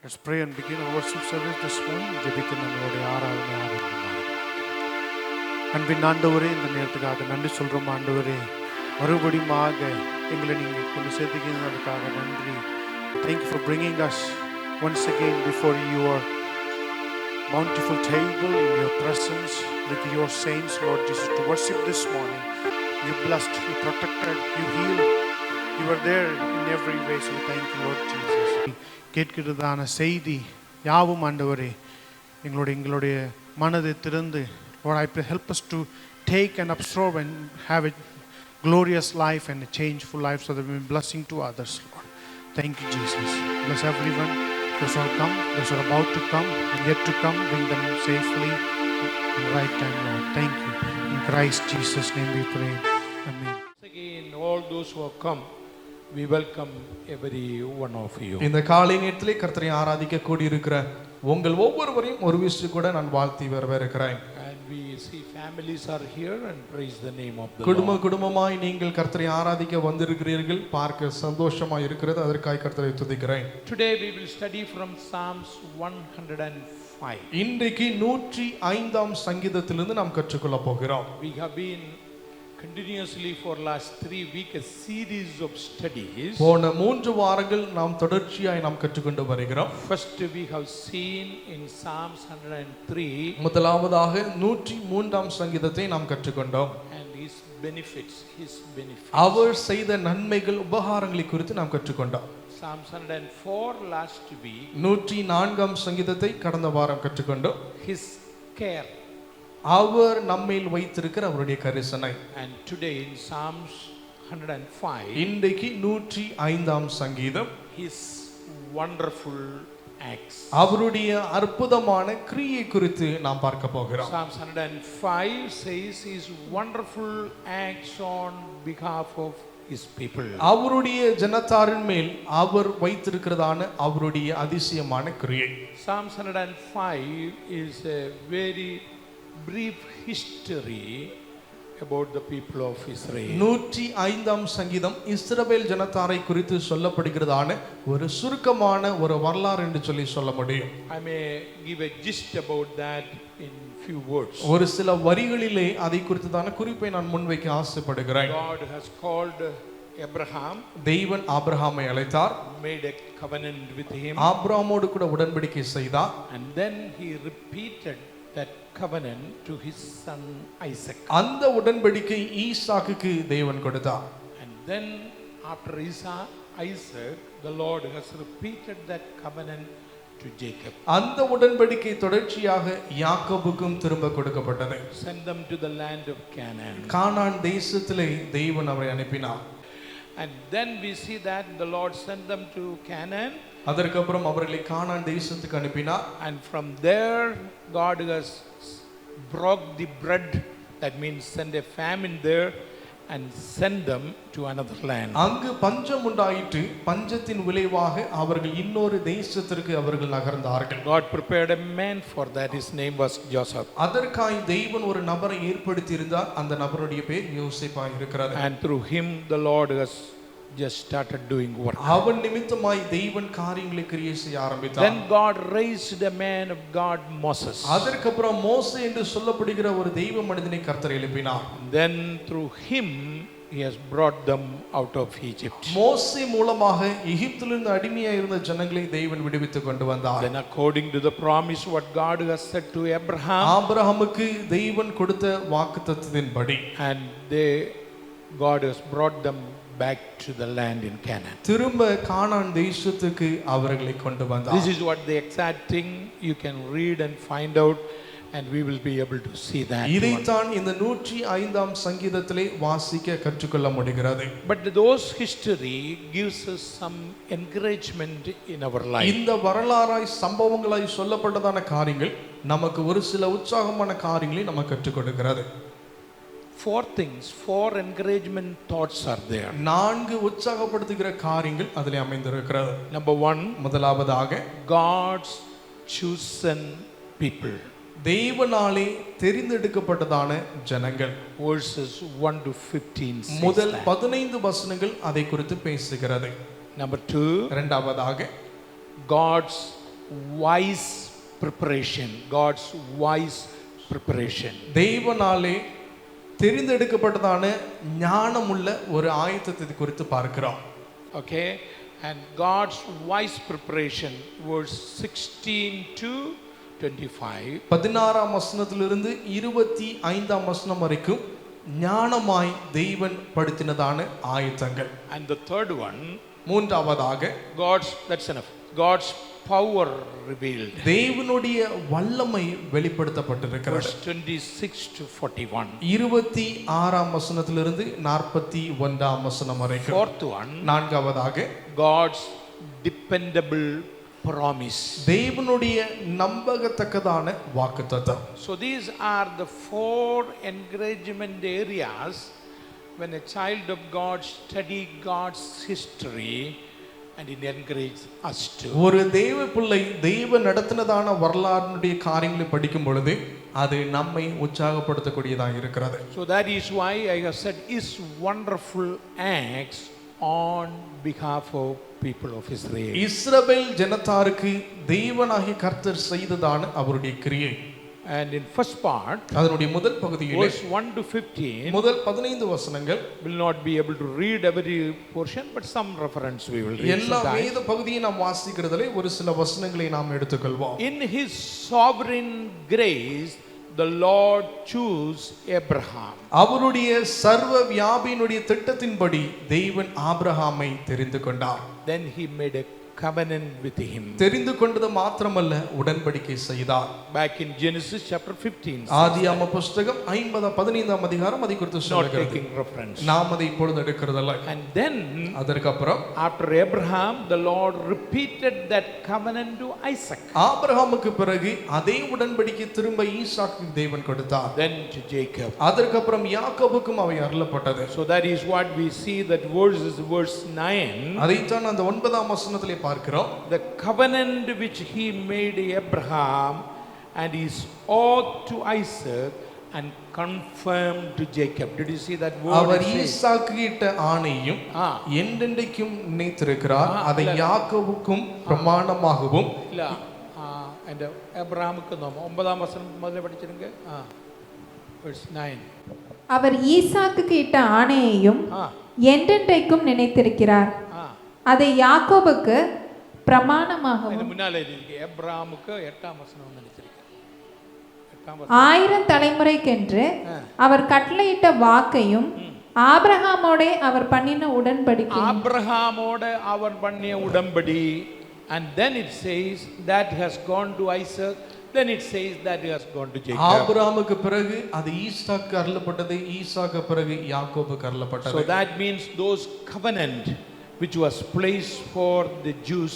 Let's pray and begin our worship service this morning. ஜெபித்து நம்மளுடைய ஆராதனை ஆரம்பிக்கலாம். அன்பின் ஆண்டவரே, இந்த நேரத்துக்காக நன்றி சொல்கிறோம் ஆண்டவரே. மறுபடியுமாக எங்களை நீங்கள் கொண்டு சேர்த்துக்கிறதுக்காக நன்றி. Thank you for bringing us once again before your bountiful table in your presence with your saints, Lord Jesus, to worship this morning. You blessed, you protected, you healed. You were there in every way, so thank you, Lord Jesus. கேட்கிறதான செய்தி யாவும் ஆண்டவரே எங்களுடைய மனதை திறந்து, Lord, I pray help us to take and absorb and have a glorious life and a changeful life so that we be blessing to others, Lord. Thank you, Jesus. Bless everyone. Those who have come, those who are about to come, and yet to come, bring them safely in the right time, Lord. Thank you. In Christ Jesus' name we pray. Amen. Again, all those who have come, we welcome every one of you. இந்த காலை நேரத்திலே கர்த்தரை ஆராதிக்க கூடி இருக்கிற உங்கள் ஒவ்வொருவரையும் ஒரு விஷயம் கூட நான் வாழ்த்தி வரவேற்கிறேன். And we see families are here and praise the name of the Lord. குடும்பமாய் நீங்கள் கர்த்தரை ஆராதிக்க வந்திருக்கிறீர்கள், பார்க்க சந்தோஷமா இருக்கிறது. அதற்காக கர்த்தரை துதிக்கிறேன். Today we will study from Psalms 105. இன்றைக்கு 105ஆம் சங்கீதத்திலிருந்து நாம் கற்றுக்கொள்ள போகிறோம். We have been continuously for last 3 weeks a series of studies. போன 3 வாரங்கள் நாம் தொடர்ச்சியாய் நாம் கற்றுக்கொண்டு வருகிறோம். First we have seen in Psalms 103 முதலாவதாக 103ஆம் சங்கீதத்தை நாம் கற்றுக்கொண்டோம். and his benefits. அவர் செய்த நன்மைகள், உபகாரங்களை குறித்து நாம் கற்றுக்கொண்டோம். Psalms 104 last week. 104ஆம் சங்கீதத்தை கடந்த வாரம் கற்றுக்கொண்டோம். His care. அவர் நம்மேல் வைத்திருக்கிற அவருடைய கரிசனை. And today in Psalms 105 இன்றைக்கு 105ஆம் சங்கீதம் his wonderful acts. அவருடைய அற்புதமான கிரியை குறித்து நாம் பார்க்க போகிறோம். Psalms 105 says his wonderful acts on behalf of his people. அவருடைய ஜனத்தாரின் மேல் அவர் வைத்திருக்கிறதான அவருடைய அதிசயமான கிரியை. Psalms 105 is a very brief history about the people of Israel. 105ஆம் சங்கீதம் இஸ்ரவேல் ஜனத்தாரை குறித்து சொல்லப்படுகிறதான ஒரு சுருக்கமான ஒரு வரலாறு என்று சொல்ல முடியும். I may give a gist about that in few words. ஒரு சில வரிகளிலே அதை குறித்ததான குறிப்பை நான் முன்வைக்க ஆசைப்படுகிறேன். God has called Abraham. தேவன் ஆபிரகாமை அழைத்தார், made a covenant with him. ஆபிரகாமோடு கூட உடன்படிக்கை செய்தார். And then he repeated that covenant to his son Isaac. அந்த உடன்படிக்கை ஈசாக்குக்கு தேவன் கொடுத்தார். And then after Isaac, the Lord has repeated that covenant to Jacob. அந்த உடன்படிக்கை தொடர்ச்சியாக யாக்கோபுக்கும் திரும்ப கொடுக்கப்பட்டது. Send them to the land of Canaan. கானான் தேசத்திலே தேவன் அவரை அனுப்பினார். And then we see that the Lord sent them to Canaan. அதற்கப்புறம் அவர்களை கானான் தேசத்துக்கு அனுப்பினார். And from there God has broke the bread, that means send a famine there and send them to another land. அங்கு பஞ்சம் உண்டாயிற்று. பஞ்சத்தின் விளைவாக அவர்கள் இன்னொரு தேசத்திற்கு அவர்கள் நகர்ந்தார்கள். God prepared a man for that. His name was Joseph. அதற்காய் தேவன் ஒரு நபரை ஏற்படுத்தி இருந்தார். அந்த நபருடைய பேர் யோசேப்பாய் இருக்கிறது. And through him the Lord has just started doing work. அவன் நிமித்தமாய் தேவன் காரியங்களை கிரியை செய்ய ஆரம்பித்தார். Then God raised a man of God, Moses. அதற்கப்புறம் மோசே என்று சொல்லப்படுகிற ஒரு தெய்வ மனிதனை கர்த்தர் எழுப்பினார். Then through him he has brought them out of Egypt. மோசே மூலமாக எகிப்திலிருந்து அடிமையாக இருந்த ஜனங்களை தேவன் விடுவித்துக் கொண்டு வந்தார். Then according to the promise what God has said to Abraham, ஆபிரகாமுக்கு தேவன் கொடுத்த வாக்குத்தத்தத்தின்படி, and God has brought them back to the land in Canaan. திரும்ப கானான் தேசத்துக்கு அவர்களை கொண்டு வந்தார். This is what the exact thing you can read and find out, and we will be able to see that. இதைத்தான் இந்த 105ஆம் சங்கீதத்திலே வாசிக்க கற்றுக்கொள்ள முடிகிறது. But those history gives us some encouragement in our life. இந்த வரலாறாய் சம்பவங்களாய் சொல்லப்பட்டதான காரியங்கள் நமக்கு ஒரு சில உற்சாகமான காரியங்களை நமக்கு கற்றுக் கொடுக்கிறது. 4 encouragement thoughts are there. 4 உற்சாகப்படுத்துகிற காரியங்கள் அதிலே அமைந்திருக்கிறது. Number 1, முதலாவதாக God's chosen people. தேவனாலே தெரிந்தெடுக்கப்பட்டதான ஜனங்கள். Verses 1 to 15 says முதல் that. 15 வசனங்கள் அதை குறித்து பேசுகிறது. Number 2, இரண்டாவதாக God's wise preparation. God's wise preparation. தேவனாலே தெரிந்தெடுக்கப்பட்டதான ஞானமுள்ள ஒரு ஆயத்தத்தை குறித்து பார்க்கிறோம். Okay, and God's wise preparation, verse 16 to 25. 16ஆம் வசனத்திலிருந்து 25ஆம் வசனம் வரைக்கும் ஞானமாய் தேவன் படுத்தினதான ஆயத்தங்கள். And the third one, மூன்றாவதாக that's enough. God's power revealed. தேவனுடைய வல்லமை வெளிப்படுத்தப்பட்டிருக்கிறது. Verse 26 to 41. 26ஆம் வசனத்திலிருந்து 41ஆம் வசனம் வரைக்கும். Fourth one, நான்காவதாக God's dependable promise. தேவனுடைய நம்பகத்தக்கதான வாக்குத்தத்தம். So these are the four encouragement areas when a child of God study God's history and it encourages us to. ஒரு தேவ பிள்ளை தேவ நடத்தினதான வரலாறுடைய காரியங்களை படிக்கும் பொழுது அது நம்மை உற்சாகப்படுத்தக்கூடியதாக இருக்கிறது. So that is why I have said His wonderful acts on behalf of people of Israel. இஸ்ரவேல் ஜனத்தாருக்கு தேவனாகிய கர்த்தர் செய்ததான அவருடைய கிரியை. And in first part, அதனுடைய முதல் பகுதியிலே verse 1 to 15, முதல் 15 வசனங்கள், will not be able to read every portion, but some reference we will read. எல்லா வேத பகுதியை நாம் வாசிக்கிறதிலே ஒரு சில வசனங்களை நாம் எடுத்துக்கொள்வோம். In His sovereign grace, the Lord chose Abraham. அவருடைய சர்வ வியாபியினுடைய திட்டத்தின்படி தேவன் ஆபிரகாமை தெரிந்து கொண்டார். Then He made a covenant with him. தெரிந்து கொண்டது மாத்திரமல்ல, உடன்படிக்கை செய்தார். Back in Genesis chapter 15. ஆதியாகம புத்தகம் 15ஆம் அதிகாரம் அதை குறித்து சொல்லுகிறது. Not taking reference. நாம் அதை இப்பொழுது எடுக்கிறதல்ல. And then அதற்கு அப்புறம் after Abraham, the Lord repeated that covenant to Isaac. ஆபிரகாமுக்கு பிறகு அதே உடன்படிக்கை திரும்ப ஈசாக்குக்கு தேவன் கொடுத்தார். Then to Jacob. அதற்கு அப்புறம் யாக்கோபுக்கும் அவை அருளப்பட்டது. So that is what we see, that verse 9. அதைத்தான் அந்த 9ஆம் வசனத்திலே பார்க்கிறோம். The covenant which he made Abraham and his oath to Isaac and confirmed to Jacob. Did you see that word? அவர் ஈசாக்குக்கு இட்ட ஆணையும் என்றென்றைக்கும் நினைத்திருக்கிறார், அதை யாக்கோபுக்கும் பிரமாணமாகவும். இல்ல and Abrahamக்கு நம்ம 9ஆம் வசனம் முதல்ல படிச்சிருங்க. verse 9. அவர் ஈசாக்குக்கு இட்ட ஆணையையும் என்றென்றைக்கும் நினைத்திருக்கிறார், அதை யாக்கோபுக்கு பிரமாணமாகவும். இது முன்னால இருக்கு. ஆபிரகாமுக்கு 8ஆம் வசனம் நினைச்சிருக்கேன். 1000 தலைமுறைக்கென்று அவர் கட்டளையிட்ட வாக்கையும் ஆபிரகாமோடே அவர் பண்ணின உடன்படிக்கை. ஆபிரகாமோட அவர் பண்ணிய உடன்படி. And then it says that has gone to Isaac. Then it says that it has gone to Jacob. ஆபிரகாமுக்கு பிறகு அது ஈசாக்கு அருளப்பட்டது, ஈசாக்கு பிறகு யாக்கோபுக்கு அருளப்பட்டது. So that means those covenant which was placed for the Jews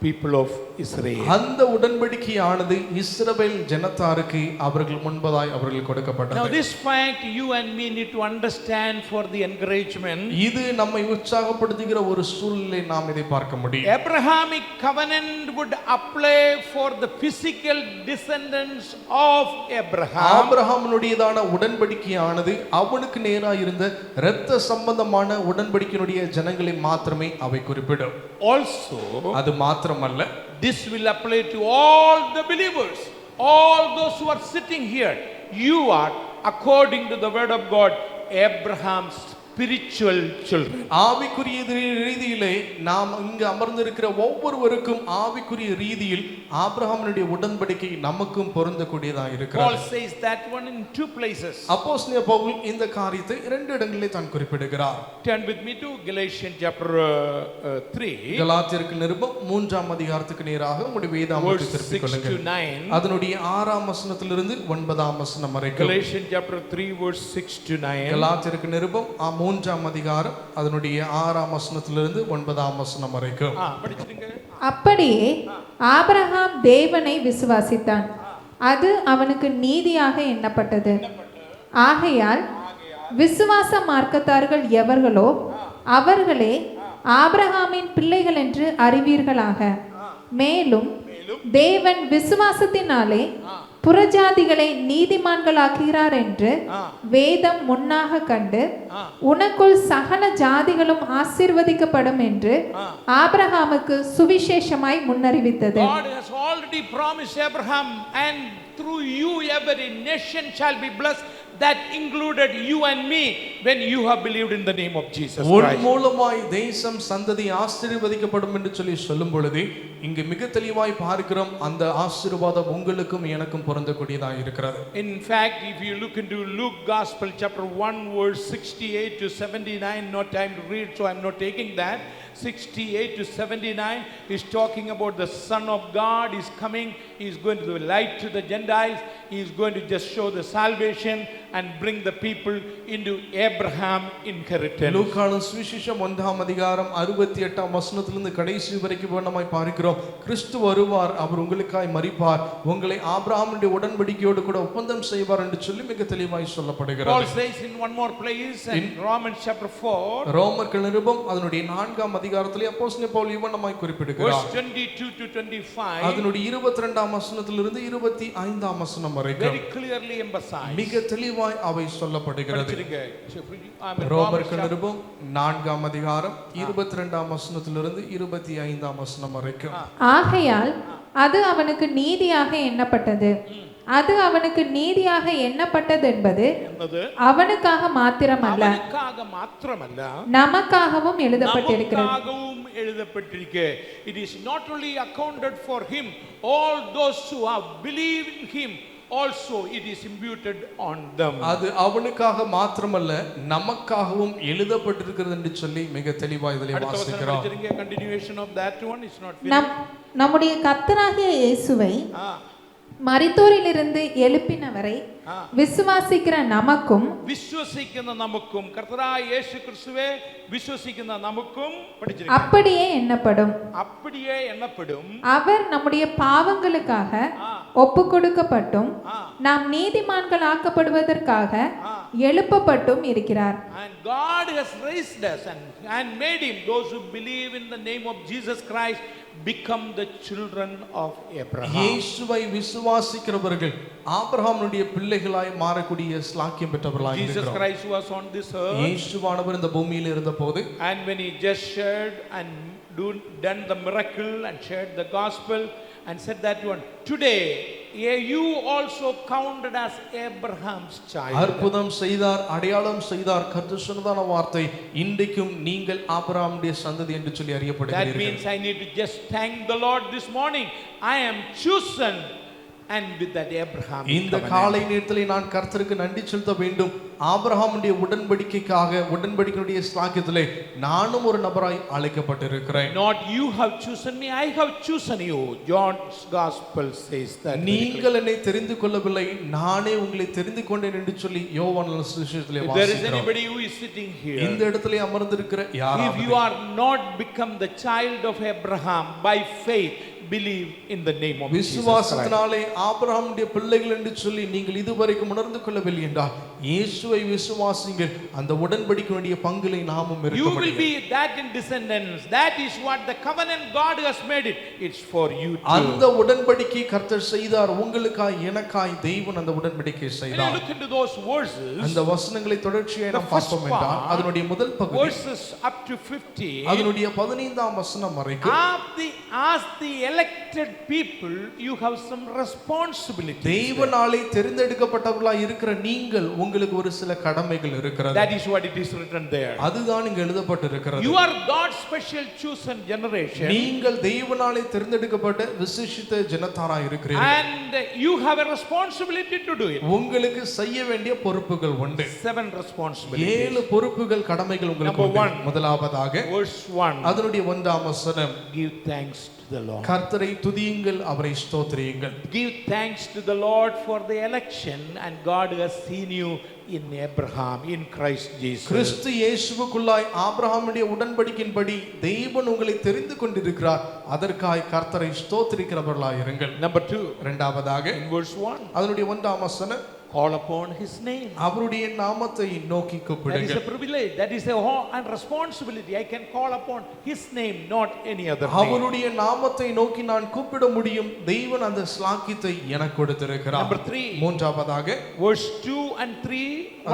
people of Israel. அந்த உடன்படிக்கையானது இஸ்ரவேல் ஜனத்தாருக்கு அவர்கள் முன்பதாய் அவர்கள் கொடுக்கப்பட்டது. Now this fact you and me need to understand for the encouragement. இது நம்மை உற்சாகப்படுத்துகிற ஒரு சூழ்நிலை, நாம் இதை பார்க்க முடியும். Abrahamic covenant would apply for the physical descendants of Abraham. ஆபிரகாமினுடையதான உடன்படிக்கையானது அவனுக்கு நேராக இருந்த இரத்த சம்பந்தமான உடன்படிக்கையினுடைய ஜனங்களை மாத்திரமே அவை குறிப்பிடும். Also, அது மாத்திரமல்ல, this will apply to all the believers, all those who are sitting here. You are, according to the word of God, Abraham's spiritual children. ஆவிக்குரிய ரீதியிலே நாம் இங்கு அமர்ந்திருக்கிற ஒவ்வொருவருக்கும் ஆவிக்குரிய ரீதியில் ஆபிரகாமினுடைய உடன்படிக்கை நமக்கும் பொருந்தக்கூடியதாக இருக்கிறது. Paul says that one in two places. அப்போஸ்தலனாகிய பவுல் இந்த காரியத்தை 2 இடங்களிலே தான் குறிப்பிடுகிறார். Turn with me to Galatians chapter 3. கலாத்தியருக்கு நிருபம் 3ஆம் அதிகாரத்துக்கு நேராக உங்களுடைய வேதாகமத்தை திருப்பிக் கொள்ளுங்கள். 6 to 9. அதனுடைய 6ஆம் வசனத்திலிருந்து 9ஆம் வசனம் வரைக்கும். Galatians chapter 3 verse 6 to 9. கலாத்தியருக்கு நிருபம் 3ஆம் அதிகாரம் அதனுடைய 6ஆம் வசனத்திலிருந்து 9ஆம் வசனம் வரைக்கும். படிச்சிடுங்க. அப்படியே ஆபிரகாம் தேவனை விசுவாசித்தான், அது அவனுக்கு நீதியாக எண்ணப்பட்டது. ஆகையால் விசுவாச மார்க்கத்தார்கள் எவர்களோ அவர்களே ஆபிரகாமின் பிள்ளைகள் என்று அறிவீர்களாக. மேலும் தேவன் விசுவாசத்தினாலே புறஜாதிகளை நீதிமான்களாக்குகிறார் என்று வேதம் முன்னாக கண்டு உனக்குள் சகல ஜாதிகளும் ஆசீர்வதிக்கப்படும் என்று ஆபிரகாமுக்கு சுவிசேஷமாய் முன்னறிவித்தது. God has already promised Abraham, and through you every nation shall be blessed. That included you and me when you have believed in the name of Jesus உன் Christ. மூலமாய் தேசம் சந்ததி ஆசீர்வதிக்கப்படும் என்று சொல்லி சொல்லும் பொழுது இங்கு மிக தெளிவாய் பார்க்கிறோம், அந்த ஆசீர்வாதம் உங்களுக்கும் எனக்கும் பொருந்தக்கூடியதாக இருக்கிறது. In fact, if you look into Luke Gospel chapter 1 verse 68 to 79, no time to read, so I'm not taking that. 68 to 79 is talking about the Son of God is coming. He is going to be light to the Gentiles. He is going to just show the salvation and bring the people into Abraham inheritance. லூக்கான சுவிசேஷம் 1ஆம் அதிகாரம் 68ஆம் வசனத்திலிருந்து கடைசி வரைக்கும் வேணமாய் பார்க்கிறோம். கிறிஸ்து வருவார், அவர் உங்களுக்காய் மரிப்பார், உங்களை ஆபிரகாமுடைய உடன்படிக்கையோடு கூட ஒப்பந்தம் செய்வார் என்று சொல்லி மிக தெளிவாய் சொல்லப்படுகிறது. Paul says in one more place in Romans chapter 4, ரோமர்கள் நிருபம் அதனுடைய 4ஆம் அதிகாரத்திலே அப்போஸ்தலன் பவுல் இவனமாய் குறிப்பிடுகிறார். verse 22 to 25, அதனுடைய 22ஆம் வசனத்திலிருந்து 25ஆம் வசனம் வரைக்கும் very clearly emphasized. மிக தெளிவாய் அவை சொல்லப்படுகிறது. Romans ரோமர்கள் நிருபம் 4ஆம் அதிகாரம் 22ஆம் வசனத்திலிருந்து 25ஆம் வசனம் வரைக்கும். ஆகையால் அது அவனுக்கு நீதியாக எண்ணப்பட்டது. அது அவனுக்கு நீதியாக எண்ணப்பட்டது என்பது அவனுக்காக மாத்திரமல்ல, நமக்காகவும் எழுதப்பட்டிருக்கிறது. It is not only accounted for him, all those who have believed in him also it is imputed on them. அது அவனுக்காக மாத்திரமல்ல நமக்காகவும் எழுதப்பட்டிருக்கிறது என்று சொல்லி மிக தெளிவாய் இதிலே வாசிக்கிறோம். Continuation of that one is not finished. நம்முடைய கர்த்தராகிய இயேசுவை மரித்தோரிலிருந்து எழுப்பினவரை விசுவாசிக்கிற நமக்கும் கர்த்தராகிய இயேசு கிறிஸ்துவே விசுவாசிக்கிற நமக்கும் அப்படியே எண்ணப்படும். அவர் நம்முடைய பாவங்களுக்காக ஒப்பு கொடுக்கப்பட்டும் நாம் நீதிமான்கள் ஆக்கப்படுவதற்காக எழுப்பப்பட்டும் இருக்கிறார். And God has raised us and made him, those who believe in the name of Jesus Christ, become the children of Abraham. இயேசுவை விசுவாசிக்கிறவர்கள் ஆபிரகாமுடைய பிள்ளைகளாய் மாறக்கூடிய ஸ்லாக்கியம் பெற்றவர்களாய் இருக்கிறோம். Jesus Christ was on this earth. இயேசுவானவர் இந்த பூமியில் இருந்தபோது, and when he just shared and done the miracle and shared the gospel and said that one, today you also counted as Abraham's child. அற்புதம் செய்தார், அடையாளம் செய்தார். கர்த்தர் சொன்னதான வார்த்தை, இன்றைக்கும் நீங்கள் ஆபிரகாமுடைய சந்ததி என்று சொல்லி அறியப்படுகிறீர்கள். That means I need to just thank the Lord this morning. I am chosen, and with that Abraham. இந்த காலை நேரத்திலே நான் கர்த்தருக்கு நன்றி செலுத்த வேண்டும். ஆபிரகாமுடைய உடன்படிக்கைக்காக, உடன்படிக்கையுடைய ஸ்லாக்கியத்திலே நானும் ஒரு நபராய் அழைக்கப்பட்டிருக்கிறேன். Not you have chosen me, I have chosen you. John's gospel says that. நீங்கள் என்னை தெரிந்து கொள்ளவில்லை, நானே உங்களை தெரிந்து கொண்டேன் என்று சொல்லி யோவான் சுவிசேஷத்திலே வாசிக்கிறோம். There is anybody who is sitting here, இந்த இடத்திலே அமர்ந்திருக்கிற யாராவது, if you are not become the child of Abraham by faith, believe in the name of Jesus Christ. விசுவாசத்தினாலே ஆபிரகாமுடைய பிள்ளைகள் என்று சொல்லி நீங்கள் இதுவரைக்கும் உணர்ந்து கொள்ளவில்லை என்றால் இயேசுவை விசுவாசிங்கள், அந்த உடன்படிக்கையுடைய பங்கிலே நாமும் இருக்க முடியும். You will be that in descendants. That is what the covenant God has made it. It's for you too. அந்த உடன்படிக்கை கர்த்தர் செய்தார், உங்களுக்காய் எனக்காய் தேவன் அந்த உடன்படிக்கை செய்தார். Look into those verses. அந்த வசனங்களை தொடர்ச்சியாக நாம் பார்ப்போம் என்றால் அதனுடைய முதல் பகுதி verses up to 15, அதனுடைய 15ஆம் வசனம் வரைக்கும், as the elected people you have some responsibility. தேவனாலே தெரிந்தெடுக்கப்பட்டவர்களாய் இருக்கிற நீங்கள், உங்களுக்கு ஒரு சில கடமைகள் இருக்கிறது. That is what it is written there. அதுதான் இங்க எழுதப்பட்டிருக்கிறது. You are God's special chosen generation. நீங்கள் தேவனாலே தெரிந்தெடுக்கப்பட்ட விசேஷித்த ஜனத்தாராய் இருக்கிறீர்கள். And you have a responsibility to do it. உங்களுக்கு செய்ய வேண்டிய பொறுப்புகள் உண்டு. 7 responsibilities. 7 பொறுப்புகள், கடமைகள் உங்களுக்கு உண்டு. முதலாவதாக verse 1, அதனுடைய 1ஆம் வசனம், give thanks to the Lord. கர்த்தரை துதியுங்கள், அவரை ஸ்தோத்திரியுங்கள். Give thanks to the Lord for the election, and God has seen you in Abraham, in Christ Jesus. கிறிஸ்து இயேசுவுக்குள்ளாய் ஆபிரகாமுடைய உடன்படிக்கையின்படி தேவன் உங்களை தெரிந்து கொண்டிருக்கிறார், அதற்காய் கர்த்தரை ஸ்தோத்திரிக்கிறவர்களாய் இருங்கள். Number 2, இரண்டாவதாக in verse 1, அதனுடைய 1ஆம் வசனம், Call upon his name. அவருடைய நாமத்தை நோக்கி That is a கூப்பிடுங்கள். privilege. That is a and responsibility. I can call upon his name, not any other name. அவருடைய நாமத்தை நோக்கி நான் கூப்பிட முடியும். தேவன் அந்த ஸ்லாக்கியத்தை எனக்கு கொடுத்திருக்கிறார். Number 3. மூன்றாவதாக Verse 2 and 3,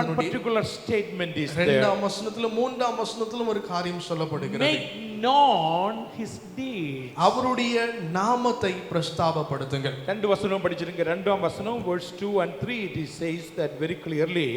one particular statement is there. இரண்டாம் வசனத்திலும் மூன்றாம் வசனத்திலும் ஒரு காரியம் சொல்லப்படுகிறது. Make known his deeds. அவருடைய நாமத்தை பிரஸ்தாபப்படுத்துங்கள். ரெண்டு வசனம் படிச்சிருங்க. ரெண்டாம் வசனம் verse 2 and 3 it says that very clearly.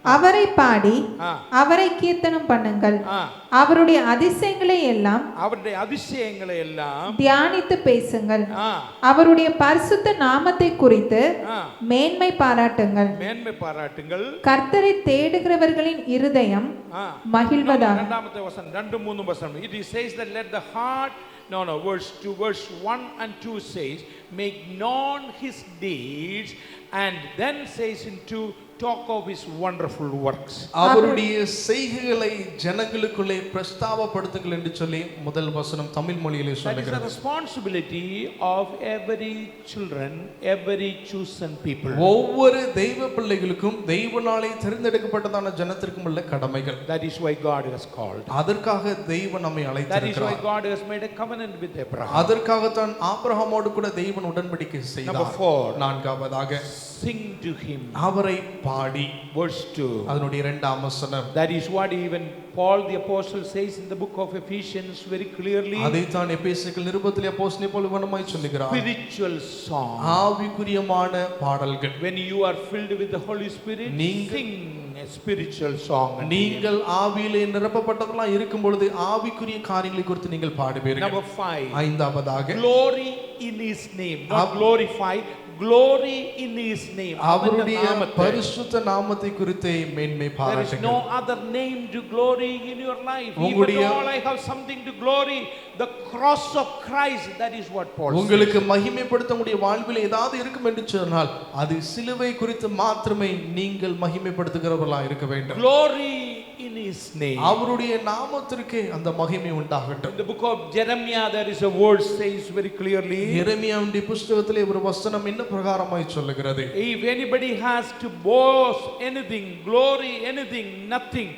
அவரை பாடி ஆ. அவரை கீர்த்தனம் பண்ணுங்கள். ஆ. அவருடைய அதிசயங்களை எல்லாம் அவருடைய அதிசயங்களை எல்லாம் தியானித்து பேசுங்கள். ஆ, அவருடைய பரிசுத்த நாமத்தை குறித்து ஆ, மேன்மை பாராட்டுங்கள். மேன்மை பாராட்டுங்கள். கர்த்தரை தேடுகிறவர்களின் இருதயம் ஆ. மகிழ்வதாக. இரண்டாமത്തെ வசனம் 2 3 வசனம் it says that let the heart verse 2 verse 1 and 2 says make known his deeds and then says in 2 talk of his wonderful works. அவருடைய செய்கைகளை ஜனங்களுக்குள்ளே பிரஸ்தாபப்படுத்துங்கள் என்று சொல்லி முதல் வசனம் தமிழ் மொழியிலே That is the சொல்லுகிறது. responsibility of every children, every chosen people. ஒவ்வொரு தெய்வ பிள்ளைகளுக்கும் தெய்வனாலே தேர்ந்தெடுக்கப்பட்டதான ஜனத்திற்கும் உள்ள கடமைகள். That is why God has called. அதற்காக தெய்வன் நம்மை That is why அழைத்திருக்கிறார். God has made a covenant with Abraham. அதற்காகத்தான் ஆபிரகாமோடு கூட தெய்வன் உடன்படிக்கை Number செய்தார். 4. நான்காவதாக Sing to him. அவரை பாடி. Verse 2. அதனுடைய இரண்டாம் வசனம். That is what even Paul the apostle says in the book of Ephesians very clearly. அதைத்தான் எபேசியர்கள் நிருபத்திலே அப்போஸ்தலன் பவுல் வண்ணமாய் சொல்லுகிறார். Spiritual song. ஆவிக்குரியமான பாடல்கள். When you are filled with the Holy Spirit, sing a spiritual song. நீங்கள் ஆவியிலே நிரப்பப்பட்டவர்களா இருக்கும் பொழுது ஆவிக்குரிய காரியங்களை குறித்து நீங்கள் பாடுவீர்கள். Number 5. ஐந்தாவதாக Glory in his name. Not glorify. Glory in his name. அவருடைய பரிசுத்த நாமத்தை குறித்து மேன்மை There is பாராட்டுங்கள். no other name to glory in your life. Even all I have something to glory, the cross of Christ. That is what Paul says. உங்களுக்கு மகிமைப்படுத்த முடிய வாழ்வில் ஏதாவது இருக்கும் என்று சொன்னால் அது சிலுவை குறித்து மாத்திரமே நீங்கள் மகிமைப்படுத்துகிறவர்களா இருக்க வேண்டும். Glory in his name. அவருடைய நாமத்திற்கு அந்த மகிமை உண்டாகட்டும். In the book of Jeremiah there is a word says very clearly. எரேமியாவுடைய புத்தகத்திலே ஒரு வசனம் என்ன பிரகாரமாய் சொல்லுகிறது. If anybody has to boast anything, glory anything, nothing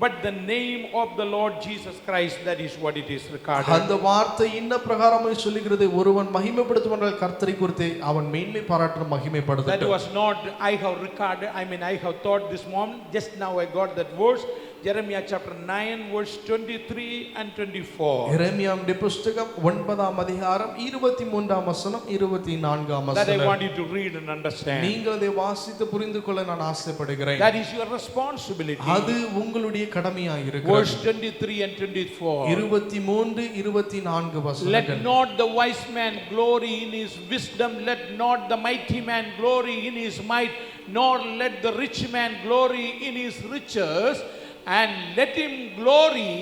but the name of the Lord Jesus Christ, that is what it is recorded. அந்த வார்த்தை இன்ன பிரகாரமாய் சொல்லுகிறது. ஒருவன் மகிமைப்படுத்துவனால் கர்த்தரை குறித்து அவன் மேன்மை பாராட்ட That மகிமைப்படுத்தட்டும். was not I have recorded, I have thought this morning, just now I got that verse. Jeremiah chapter 9 verse 23 and 24. எரேமியாவுடைய புத்தகம் 9ஆம் அதிகாரம் 23ஆம் வசனம் 24ஆம் That I வசனம். want you to read and understand. நீங்கள் அதை வாசித்து புரிந்து கொள்ள நான் ஆசைப்படுகிறேன். That is your responsibility. அது உங்களுடைய கடமையாய் இருக்கிறது. Verse 23 and 24. 23 24 Let வசனங்கள். not the wise man glory in his wisdom, let not the mighty man glory in his might, nor let the rich man glory in his riches, and let him glory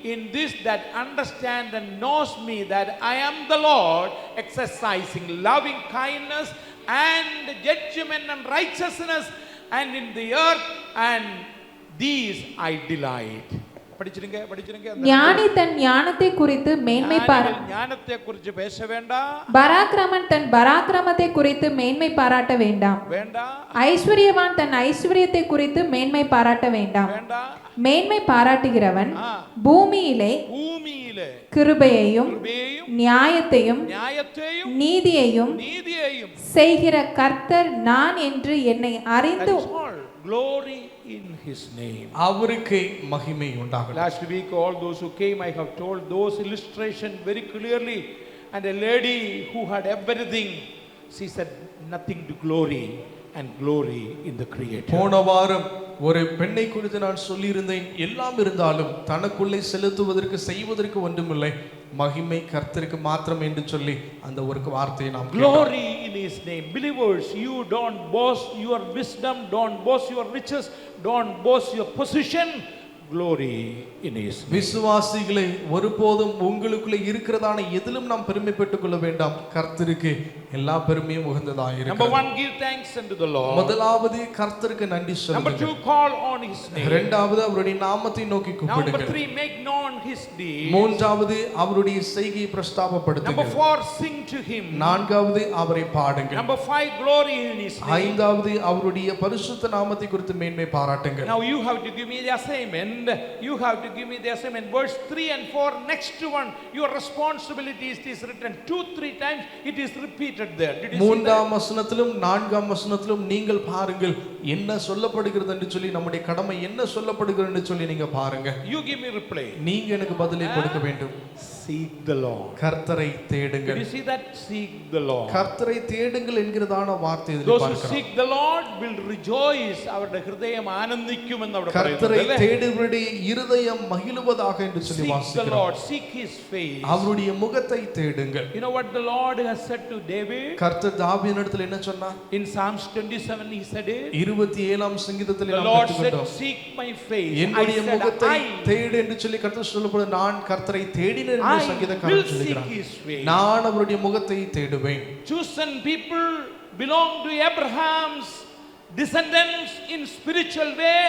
in this that understand and knows me, that I am the Lord, exercising loving kindness and judgment and righteousness, and in the earth, and these I delight. படிச்சிருங்க ஞானி தன் ஞானத்தை குறித்து மேன்மை ஞானத்தை குறித்து பேச வேண்டாம். பராக்கிரமன் தன் பராக்கிரமத்தை குறித்து மேன்மை பாராட்ட வேண்டாம். ஐஸ்வர்யவான் தன் ஐஸ்வர்யத்தை குறித்து மேன்மை பாராட்ட வேண்டாம். மேன்மை பாராட்டுகிறவன் பூமியிலே கிருபையையும் நியாயத்தையும் நீதியையும் செய்கிற கர்த்தர் நான் என்று என்னை அறிந்து glory in his name. அவருக்கு மகிமை உண்டாகட்டும். Last week all those who came I have told those illustration very clearly, and a lady who had everything, she said nothing to glory and glory in the creator. போன வாரம் ஒரு பெண்ணை குறித்து நான் சொல்லியிருந்தேன். எல்லாம் இருந்தாலும் தனக்குள்ளே செலுத்துவதற்கு செய்வதற்கு ஒன்றுமில்லை, மகிமை கர்த்தருக்கு மாத்திரம் என்று சொல்லி அந்த ஒரு வார்த்தையை நாம் glory in his name. Believers, you don't boast your wisdom, don't boast your riches, don't boast your position. glory in his name. விசுவாசிகளை ஒருபோதும் உங்களுக்குள்ளே இருக்கிறதான எதிலும் நாம் பெருமைப்பட்டுக் கொள்ள வேண்டாம். கர்த்தருக்கு எல்லா பெருமையும் உகந்ததாக Number இருக்கிறது. 1, give thanks unto the Lord. முதலாவது கர்த்தருக்கு நன்றி Number சொல்லுங்கள். 2, call on his name. இரண்டாவது அவருடைய நாமத்தை நோக்கி Number கூப்பிடுங்கள். 3, make known his deeds. மூன்றாவது அவருடைய செய்கையை Number பிரஸ்தாபப்படுத்துங்கள். 4, sing to him. நான்காவது அவரை பாடுங்கள். Number 5, glory in his name. ஐந்தாவது அவருடைய பரிசுத்த நாமத்தை குறித்து மேன்மை பாராட்டுங்கள். Now you have to give me the assignment. You have to give me the assignment. Verse 3 and 4, next one, your responsibility is written 2-3 times. It is repeated there. Did you see that? மூன்றாம் வசனத்திலும் நான்காம் வசனத்திலும் நீங்கள் பாருங்கள் என்ன சொல்லப்படுகிறது என்று சொல்லி, நம்முடைய கடமை என்ன சொல்லப்படுகிறது என்று சொல்லி நீங்க பாருங்க. You give me reply. நீங்க எனக்கு பதிலை கொடுக்க வேண்டும். Seek the Lord. கர்த்தரை Did தேடுங்கள். you see that? Seek the Lord. கர்த்தரை தேடுங்கள் என்கிறதான வார்த்தை இதில் Those who பார்க்கிறோம். seek the Lord will rejoice. அவருடைய ஹிருதயம் ஆனந்திக்கும் என்று அவர் கர்த்தரை പറയുന്നത്. தேடுவருடைய இருதயம் மகிழுவதாக என்று சொல்லி Seek the வாசிக்கிறோம். Lord. Seek his face. அவருடைய முகத்தை தேடுங்கள். You know what the Lord has said to David? கர்த்தர் தாவீதினிடத்தில் என்ன சொன்னார்? In Psalms 27 he said it. 27ஆம் சங்கீதத்தில் The நாம் Lord said, கற்றுக்கொண்டோம். seek my face. I என்னுடைய said, முகத்தை I தேடு என்று சொல்லி கர்த்தர் சொல்லும்போது, நான் கர்த்தரை தேடினேன் என்று will சங்கீதக்காரன் seek சொல்கிறார். his face. நான் அவருடைய முகத்தை தேடுவேன். Chosen people belong to Abraham's descendants in spiritual way.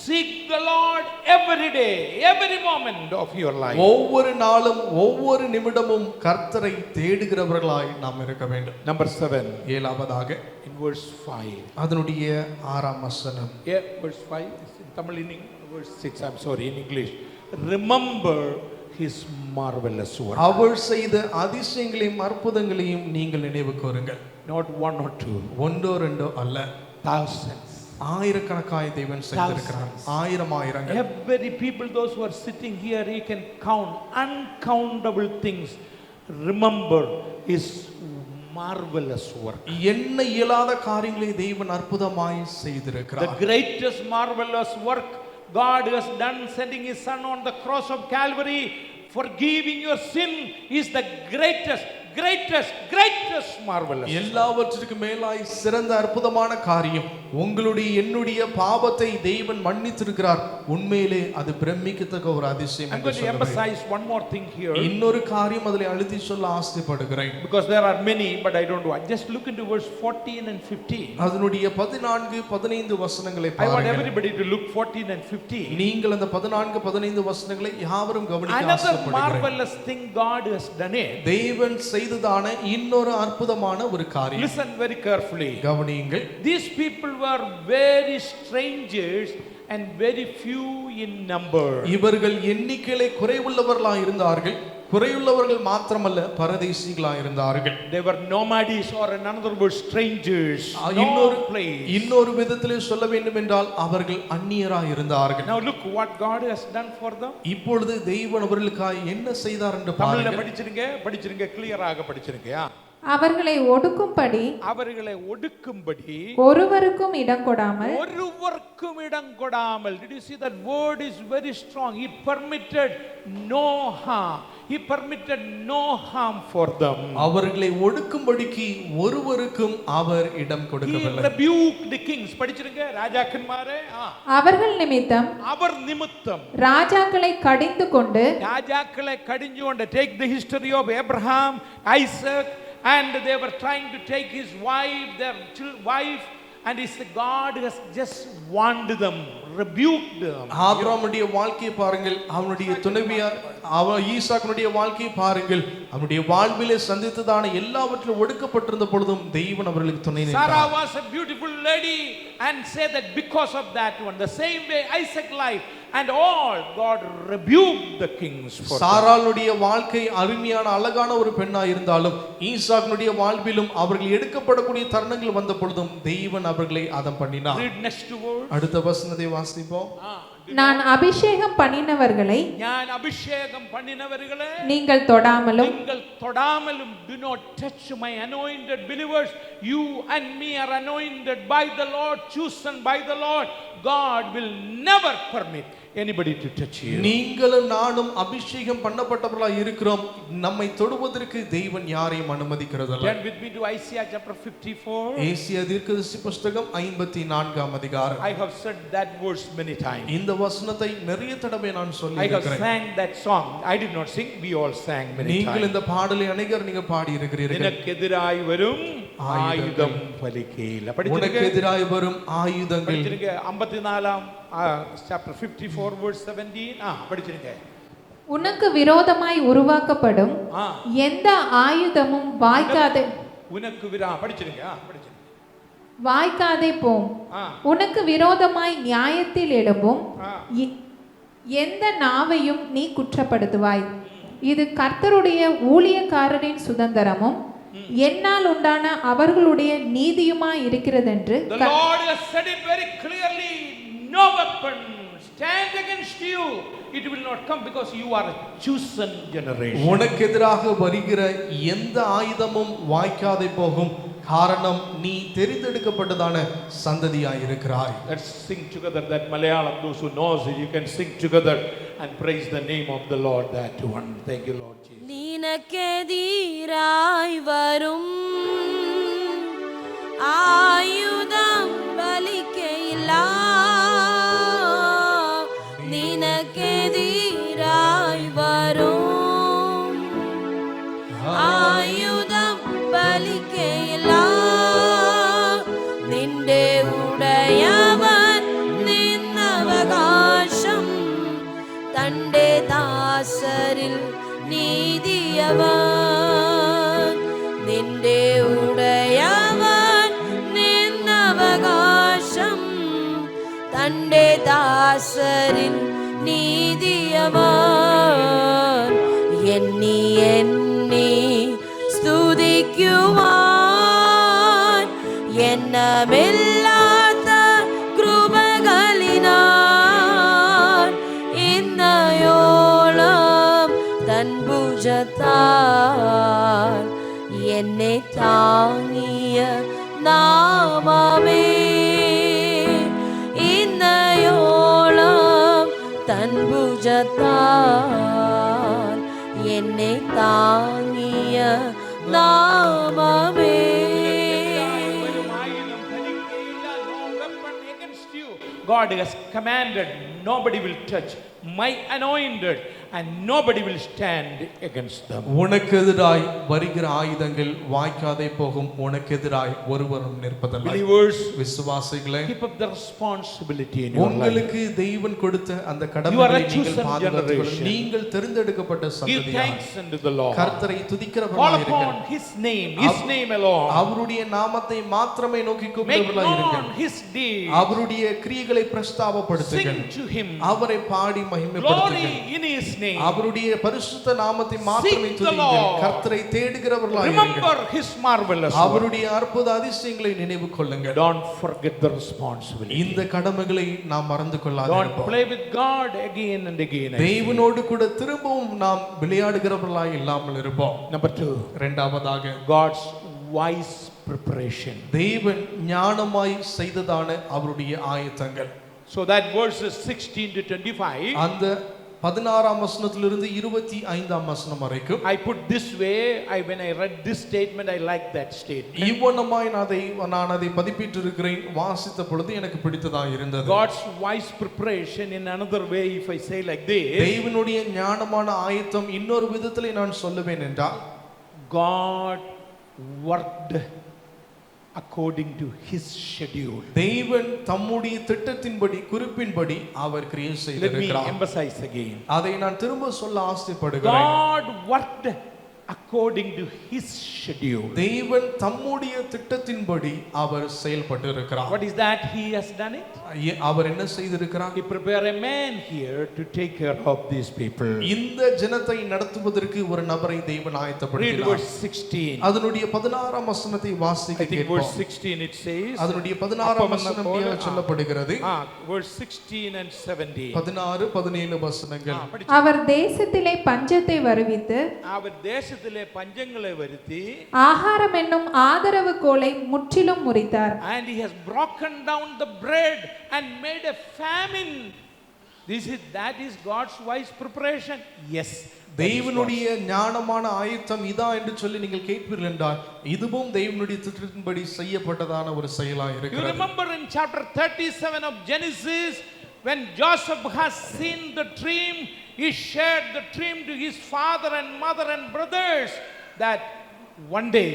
Seek the Lord every day, every moment of your life. ஒவ்வொரு நாளும் ஒவ்வொரு நிமிடமும் கர்த்தரை தேடுகிறவர்களாய் நாம் இருக்க வேண்டும். Number 7, ஏழாவதாக in verse 5. அதனுடைய 6ஆம் வசனம். Yeah, verse 5. In Tamil, verse 6. I'm sorry, in English. Remember his marvelous work. அவர் செய்த அதிசயங்களையும் அற்புதங்களையும் நீங்கள் நினைவு கூறுங்கள். Not one or two, ஒன்றோ ரெண்டோ அல்ல, thousands. ஆயிரக்கணக்காய் தேவன் செய்திருக்கிறார். ஆயிரங்கள். Every people, those who are sitting here, you can count uncountable things. Remember his marvelous work. என்ன இயலாத காரியங்களை தேவன் அற்புதமாய் The செய்திருக்கிறார். greatest marvelous work God has done, sending his son on the cross of Calvary, forgiving your sin, is the greatest marvelous. எல்லாவற்றிற்கும் மேலாய் சிறந்த அற்புதமான காரியம், உங்களுடைய என்னுடைய பாவத்தை தேவன் மன்னித்திருக்கிறார். உண்மையிலே அது பிரமிக்கத்தக்க ஒரு அதிசயம். I'm going to emphasize one more thing here, இன்னொரு காரியம் அதில் அழுத்தி சொல்ல ஆசைப்படுகிறேன். because there are many, but I don't want. Just look into verse 14 and 15. அதனுடைய 14 15 வசனங்களை I want பாருங்கள். everybody to look 14 and 15. நீங்கள் அந்த 14 15 வசனங்களை யாவரும் கவனிக்க Another ஆசைப்படுகிறேன். marvelous thing God has done it. தேவன் செய்ததான இன்னொரு அற்புதமான ஒரு காரியம். Listen very carefully. கவனியுங்கள். These people were very strangers and very few in number. இவர்கள் எண்ணிக்கையிலே குறைவுள்ளவர்களாய் இருந்தார்கள். குறையுள்ளவர்கள் மாத்திரமல்ல, பரதேசிகளாய் இருந்தார்கள். They were nomades, or in another word, strangers. இன்னொரு No place. இன்னொரு விதத்திலே சொல்ல வேண்டும் என்றால் அவர்கள் அந்நியராய் இருந்தார்கள். Now look what God has done for them. இப்பொழுது தேவன் அவர்களுக்காய் என்ன செய்தார் என்று தமிழ்ல பாருங்கள். படிச்சிருங்க கிளியராக படிச்சிருங்க. அவர்களை ஒடுக்கும்படி அவர்களை ஒடுக்கும்படி ஒருவருக்கும் இடம் கொடாமல் ஒருவருக்கும் இடம் கொடாமல். Did you see that word is very strong? He permitted no harm. He permitted no harm for them. அவர்களை ஒடுக்கும்படிக்கு ஒருவருக்கும் அவர் இடம் He கொடுக்கவில்லை. rebuked the kings. படிச்சிருங்க ராஜாக்கன்மாரே. அவர்கள் நிமித்தம் அவர் நிமித்தம் ராஜாக்களை கடிந்து கொண்டு ராஜாக்களை கடிஞ்சு கொண்டு. Take the history of Abraham, Isaac, and they were trying to take his wife, their wife, and his God has just warned them, rebuked them. ஆபிரகாமுடைய வாழ்க்கையை பாருங்கள், அவனுடைய துணைவியார் ஈசாக்குடைய வாழ்க்கையை பாருங்கள். அவனுடைய வாழ்விலே சந்தித்ததான எல்லாவற்றிலும் ஒடுக்கப்பட்டிருந்த பொழுதும் தெய்வன் அவர்களுக்கு துணை நின்றார். Sarah was a beautiful lady, and say that because of that one, the same way Isaac life and all, God rebuked the kings for that. சாராளுடைய வாழ்க்கை அருமையான அழகான ஒரு பெண்ணாய் இருந்தாலும் ஈசாக்குடைய வாழ்விலும் அவர்கள் எடுக்கப்படக்கூடிய தருணங்கள் வந்த பொழுதும் தெய்வன் அவர்களை அதம் பண்ணினார். Read next word. அடுத்த வசனத்தை வாசிப்போம். நான் அபிஷேகம் பண்ணினவர்களை ஞான அபிஷேகம் பண்ணினவர்களே நீங்கள் தொடாமலும் நீங்கள் தொடாமலும். Do not touch my anointed believers. You and me are anointed by the Lord, chosen by the Lord. God will never permit anybody to touch you. நீங்களும் நானும் அபிஷேகம் பண்ணப்பட்டவர்களாய் இருக்கிறோம். நம்மை தொடுவதற்கு தேவன் யாரையும் அனுமதிக்கிறதில்லை. Turn with me to Isaiah chapter 54. Asia தீர்க்கதரிசி புத்தகம் 54ஆம் அதிகாரம். I have said that verse many times. இந்த வசனத்தை நிறைய தடவை நான் சொல்லி I have இருக்கிறேன். sang that song. I did not sing, we all sang many நீங்கள் times. இந்த பாடலை அநேகர் நீங்க பாடி இருக்கிறீர்கள். உனக்கு எதிராய் வரும் ஆயுதம் பலிக்கேல. உனக்கு எதிராய் வரும் ஆயுதங்கள். படிச்சிருங்க 54ஆம் chapter 54 verse 17. படிச்சிருங்க. உனக்கு விரோதமாய் உருவாக்கப்படும் எந்த ஆயுதமும் வாய்க்காதே படிச்சிருங்க. வாய்க்காதே போம். உனக்கு விரோதமாய் நியாயத்தில் எழும்பும் எந்த நாவையும் நீ குற்றப்படுத்துவாய். இது கர்த்தருடைய ஊழியக்காரரின் சுதந்திரமும் என்னால் உண்டான அவர்களுடைய நீதியுமாய் இருக்கிறதென்று. The Lord has said it very clearly. No weapon stands against you. It will not come because you are a chosen generation. உனக்கு எதிராக வருகிற எந்த ஆயுதமும் வாய்க்காதே போகும். காரணம் நீ தெரிந்தெடுக்கப்பட்டதான சந்ததியாய் இருக்கிறாய். Let's sing together that Malayalam. Those who knows it, you can sing together and praise the name of the Lord that one. Thank you, Lord Jesus. நினக்கெதிராய் வரும் ஆயுதம் பலிக்கையில்லா. நினக்கெதிராய் வரும் ஆயுதம் பலிக்கையில்லா. നിന്റെ ഉടയവൻ നിന്നവകാശം തന്റെ ദാസരിൽ നീതിയവൻ. നിന്റെ ഉടയവൻ നിന്നവകാശം തന്റെ ദാസരിൽ നീതിയവൻ. എണ്ണി എണ്ണി സ്തുതിക്കുവാൻ എണ്ണമില്ലാത്ത കൃപകളിനാൽ ഇന്നയോളം തൻ ഭുജത്താൽ എന്നെ താങ്ങിയ നാമമേ. ഇന്നയോളം തൻ ഭുജത്താൽ എന്നെ താങ്ങിയ നാമമേ. God has commanded, nobody will touch my anointed and nobody will stand against them. உனக்கு எதிராய் வருகிற ஆயுதங்கள் வாய்க்காதே போகும். உனக்கு எதிராய் ஒருவரும் நிற்பதில்லை. Believers, விசுவாசிகளே, keep up the responsibility in your life. உங்களுக்கு தேவன் கொடுத்த அந்த You are கடமையை a நீங்கள் chosen பாதுகாத்துக் கொள்ளுங்கள். generation. நீங்கள் தெரிந்தெடுக்கப்பட்ட Give சந்ததியார். thanks unto the Lord. கர்த்தரை Call துதிக்கிறவர்களாய் upon இருக்கிறார். His name alone. அவருடைய நாமத்தை மாத்திரமே நோக்கி Make கூப்பிடுவர்களாய் known இருக்கிறார். His deeds. அவருடைய கிரியைகளை பிரஸ்தாபப்படுத்துங்கள். Sing to Him. அவரை பாடி Glory மகிமைப்படுத்துங்கள். in His name. அவருடைய பரிசுத்த நாமத்தை மாத்திரமே Seek the துதியுங்கள். Lord. கர்த்தரை தேடுகிறவர்களாய் Remember இருங்கள். His marvelous work. அவருடைய அற்புத அதிசயங்களை நினைவு கொள்ளுங்கள். Don't forget the responsibility. இந்த கடமைகளை நாம் மறந்து Don't கொள்ளாதிருப்போம். play with God again and again. தேவனோடு கூட திரும்பவும் நாம் விளையாடுகிறவர்களாய் இல்லாமல் இருப்போம். Number 2, இரண்டாவதாக God's wise preparation. தேவன் ஞானமாய் செய்ததான அவருடைய ஆயத்தங்கள். So that verses 16 to 25, அந்த 16ஆம் வசனத்திலிருந்து 25ஆம் வசனம் வரைக்கும் I put this way. When I read this statement, I like that statement. இவ்வண்ணமாய் நான் அதை பதிப்பிட்டு இருக்கிறேன். வாசித்த பொழுது எனக்கு பிடித்ததாக இருந்தது. God's wise preparation, in another way, if I say like this, தேவனுடைய ஞானமான ஆயத்தம் இன்னொரு விதத்திலே நான் சொல்லுவேன் என்றால், God worked according to His schedule. தேவன் தம்முடைய திட்டத்தின்படி குறிப்பின்படி அவர் கிரியை Let me செய்திருக்கிறார். emphasize again. அதை நான் திரும்ப சொல்ல ஆசைப்படுகிறேன். God worked according to His schedule. தேவன் தம்முடைய திட்டத்தின்படி அவர் செயல்பட்டு இருக்கிறார். What is that He has done it? அவர் என்ன செய்திருக்கிறார்? He prepared a man here to take care of these people. இந்த ஜனத்தை நடத்துவதற்கு ஒரு நபரை தேவன் Read ஆயத்தப்படுத்தினார். verse 16. அதனுடைய 16ஆம் வசனத்தை வாசிக்க I think verse கேட்போம். 16 it says. அதனுடைய 16ஆம் வசனம் இப்படியாக சொல்லப்படுகிறது. Verse 16 and 17. 16 17 வசனங்கள். அவர் தேசத்திலே பஞ்சத்தை வருவித்து அவர் தேசத்திலே பஞ்சங்களை வருத்தி, ஆகாரம் என்னும் ஆதரவு கோலை முற்றிலும் முறித்தார். and He has broken down the bread and made a famine That is God's wise preparation. Yes. தேவனுடைய ஞானமான ஆயத்தம் இதா என்று சொல்லி நீங்கள் கேட்பீர்கள் என்றால் இதுவும் தேவனுடைய திட்டத்தின்படி செய்யப்பட்டதான ஒரு செயலா You இருக்கிறது. remember in chapter 37 of Genesis, when Joseph has seen the dream, he shared the dream to his father and mother and brothers, that one day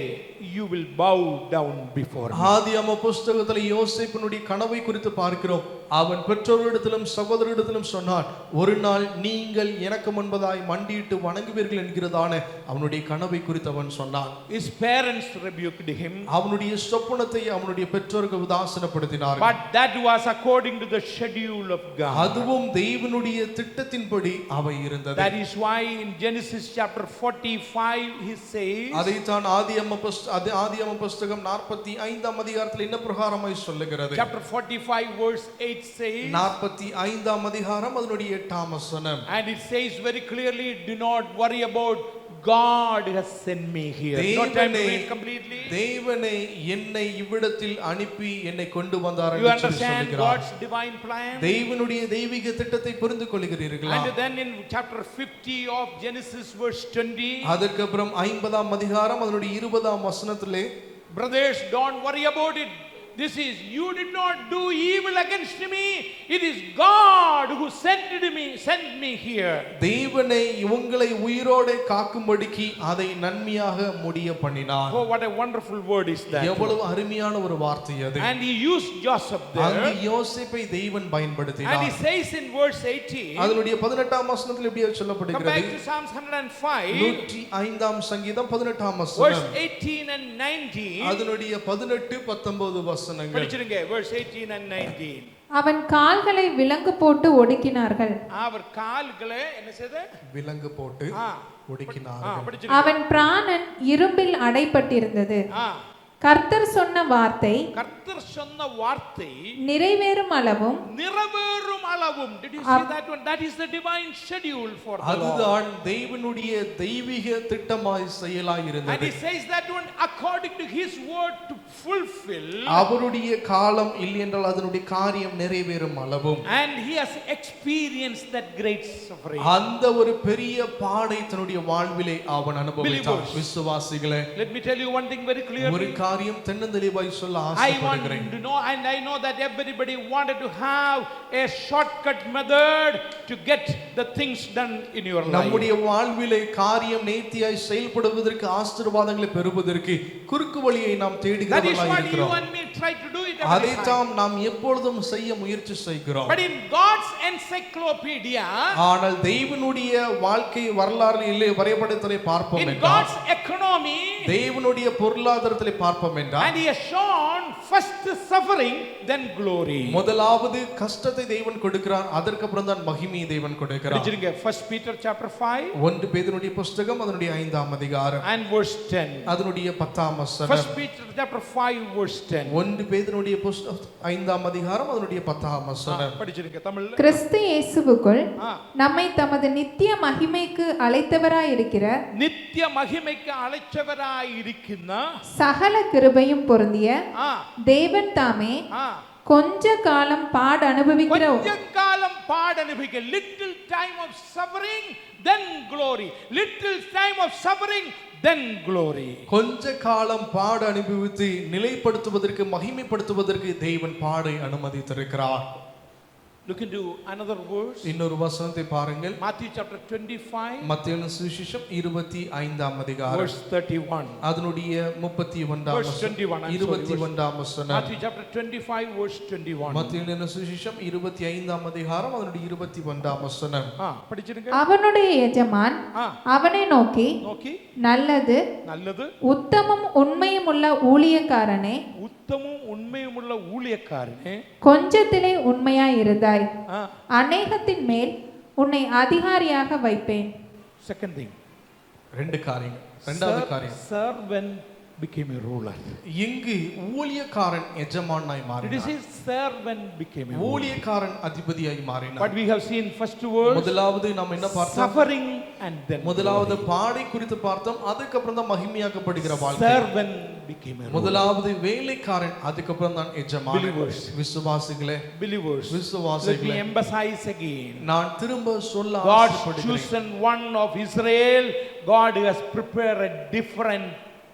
you will bow down before me. ஆதியாகம புஸ்தகத்தில் யோசேப்பினுடைய கனவை குறித்து பார்க்கிறோம். அவன் பெற்றோரிடத்திலும் சகோதரரிடத்திலும் சொன்னான், ஒரு நாள் நீங்கள் எனக்கு முன்பதாய் மண்டியிட்டு வணங்குவீர்கள் என்கிறதான அவனுடைய கனவை குறித்து அவன் சொன்னான். His parents rebuked him, அவனுடைய சொப்பனத்தை அவனுடைய பெற்றோர்கள் உதாசீனப்படுத்தினார்கள். but that was according to the schedule of God. அதுவும் தேவனுடைய திட்டத்தின்படி அவை இருந்தது. That is why in Genesis chapter 45 he says, அதைத்தான் ஆதியாகம புஸ்தகம் 45ஆம் அதிகாரத்தில் என்ன பிரகாரமாய் சொல்லுகிறது? chapter 45 verse 8 says, 45ஆம் அதிகாரம் அதனுடைய 8ஆம் வசனம். and it says very clearly, do not worry about, God has sent me here. No time to wait completely. தேவனே என்னை இவ்விடத்தில் அனுப்பி என்னை கொண்டு வந்தார் You என்று understand சொல்கிறார். God's divine plan? தேவனுடைய தெய்வீக திட்டத்தை புரிந்து கொள்கிறீர்களா? And then in chapter 50 of Genesis verse 20, அதற்கு அப்புறம் 50ஆம் அதிகாரம் அதனுடைய 20ஆம் வசனத்திலே, brothers, don't worry about it. This is, you did not do evil against me. It is God who sent me here. தேவனே உங்களை உயிரோடு காக்கும்படிக்கு அதை நன்மையாக முடிய பண்ணினார். Oh, what a wonderful word is that. எவ்வளவு அருமையான ஒரு வார்த்தை அது. And he used Joseph அங்கே there. யோசேப்பை தேவன் And he பயன்படுத்தினார். says in verse 18, அதனுடைய 18ஆம் வசனத்தில் இப்படி come சொல்லப்படுகிறது. back to Psalms 105, 105ஆம் சங்கீதம் 18ஆம் verse வசனம். 18 and 19. அதனுடைய 18 19 வசனங்கள். படிச்சிருங்க, verse 18 and 19. அவன் கால்களை விலங்கு போட்டு ஒடுக்கினார்கள். அவர் கால்களை என்ன செய்த? விலங்கு போட்டு ஆ, ஒடுக்கினார்கள். படிச்சிருங்க. அவன் பிராணன் இரும்பில் அடைப்பட்டிருந்தது. கர்த்தர் சொன்ன வார்த்தை கர்த்தர் சொன்ன வார்த்தை நிறைவேறும் அளவும் நிறைவேறும் அளவும். Did you see that one? That is the divine schedule for the Lord. அதுதான் தேவனுடைய தெய்வீக திட்டமாய் செயலாய் And இருந்தது. he says that one according to his word to fulfill. அவருடைய காலம் இல்லை என்றால் அதனுடைய காரியம் நிறைவேறும் அளவும். And he has experienced that great suffering. அந்த ஒரு பெரிய பாடை தன்னுடைய வாழ்விலே அவன் அனுபவித்தார். விசுவாசிகளே, Let me tell you one thing very clearly. ஒரு காரியம் தென்னந்தெளிவாய் சொல்ல I want ஆசைப்படுகிறேன். to know, and I know that everybody wanted to have a shortcut method to get the things done in your life. நம்முடைய வாழ்விலே காரியம் நேர்த்தியாய் செயல்படுவதற்கு ஆசீர்வாதங்களை பெறுவதற்கு குறுக்கு வழியை நாம் That is தேடுகிறவர்களாய் what you இருக்கிறோம். and me try to do it every time. அதைத்தான் நாம் எப்பொழுதும் செய்ய முயற்சி செய்கிறோம். But in God's encyclopedia, ஆனால் தேவனுடைய வாழ்க்கை வரலாறிலே வரைபடத்திலே பார்ப்போம் in என்றால், God's economy, தேவனுடைய பொருளாதாரத்திலே பார்ப்போம் என்றால், and he has shown first suffering, then glory. முதலாவது கஷ்டத்தை தேவன் கொடுக்கிறார், அதற்கு அப்புறம் தான் மகிமையை தேவன் கொடுக்கிறார். படிச்சிருங்க, 1 Peter chapter 5 1 பேதுருடைய புஸ்தகம் அதனுடைய 5ஆம் அதிகாரம் and verse 10. அதனுடைய 10ஆம் 1 வசனம். Peter chapter 5 verse 10. 1 பேதுருடைய புஸ்தகம் 5ஆம் அதிகாரம் அதனுடைய 10ஆம் வசனம். படிச்சிருங்க தமிழ்ல. கிறிஸ்து இயேசுவுக்குள் ஆ. நம்மை தமது நித்திய மகிமைக்கு அழைத்தவராயிருக்கிற நித்திய மகிமைக்கு அழைச்சவராய் இருக்கின்ற சகல கிருபையும் பொருந்திய ஆ, தேவன் தாமே ஆ, கொஞ்ச காலம் பாடு அனுபவிக்கிற கொஞ்ச காலம் பாடு அனுபவிக்க, little time of suffering then glory, little time of suffering then glory. கொஞ்ச காலம் பாடு அனுபவித்து நிலைப்படுத்துவதற்கு மகிமைப்படுத்துவதற்கு தேவன் பாடை அனுமதித்திருக்கிறார். Look into another verse. இன்னொரு வசனத்தை பாருங்கள். Matthew chapter 25 மத்தேயு சுவிசேஷம் 25ஆம் அதிகாரம் verse 31. அதனுடைய 31ஆம் Verse 21, I'm sorry, 21ஆம் வசனம். Matthew chapter 25 verse 21. மத்தேயு சுவிசேஷம் 25ஆம் அதிகாரம் அதனுடைய 21ஆம் வசனம். படிச்சிருங்க. அவனுடைய எஜமான் ஆ, அவனை நோக்கி நோக்கி நல்லது நல்லது உத்தமும் உண்மையும் உள்ள ஊழியக்காரனே உத்தமும் உண்மையும் உள்ள ஊழியக்காரனே, கொஞ்சத்திலே உண்மையாயிருந்தாய் ஆ, அநேகத்தின் மேல் உன்னை அதிகாரியாக வைப்பேன். second thing, ரெண்டு காரியங்கள். இரண்டாவது காரியம், servant became a ruler. இங்கு ஊழியக்காரன் எஜமானாய் It is மாறினார். his servant became a ruler. ஊழியக்காரன் அதிபதியாய் மாறினார். But we have seen first words, முதலாவது நாம் என்ன பார்த்தோம்? suffering and then முதலாவது glory. பாடை குறித்து பார்த்தோம். அதுக்கப்புறம் தான் மகிமையாக்கப்படுகிற வாழ்க்கை. Servant became a ruler. முதலாவது வேலைக்காரன், அதுக்கப்புறம் தான் எஜமான். Believers. விசுவாசிகளே, Believers, let me விசுவாசிகளே, emphasize again. நான் திரும்ப சொல்ல God's ஆசைப்படுகிறேன். chosen one of Israel, God has prepared a different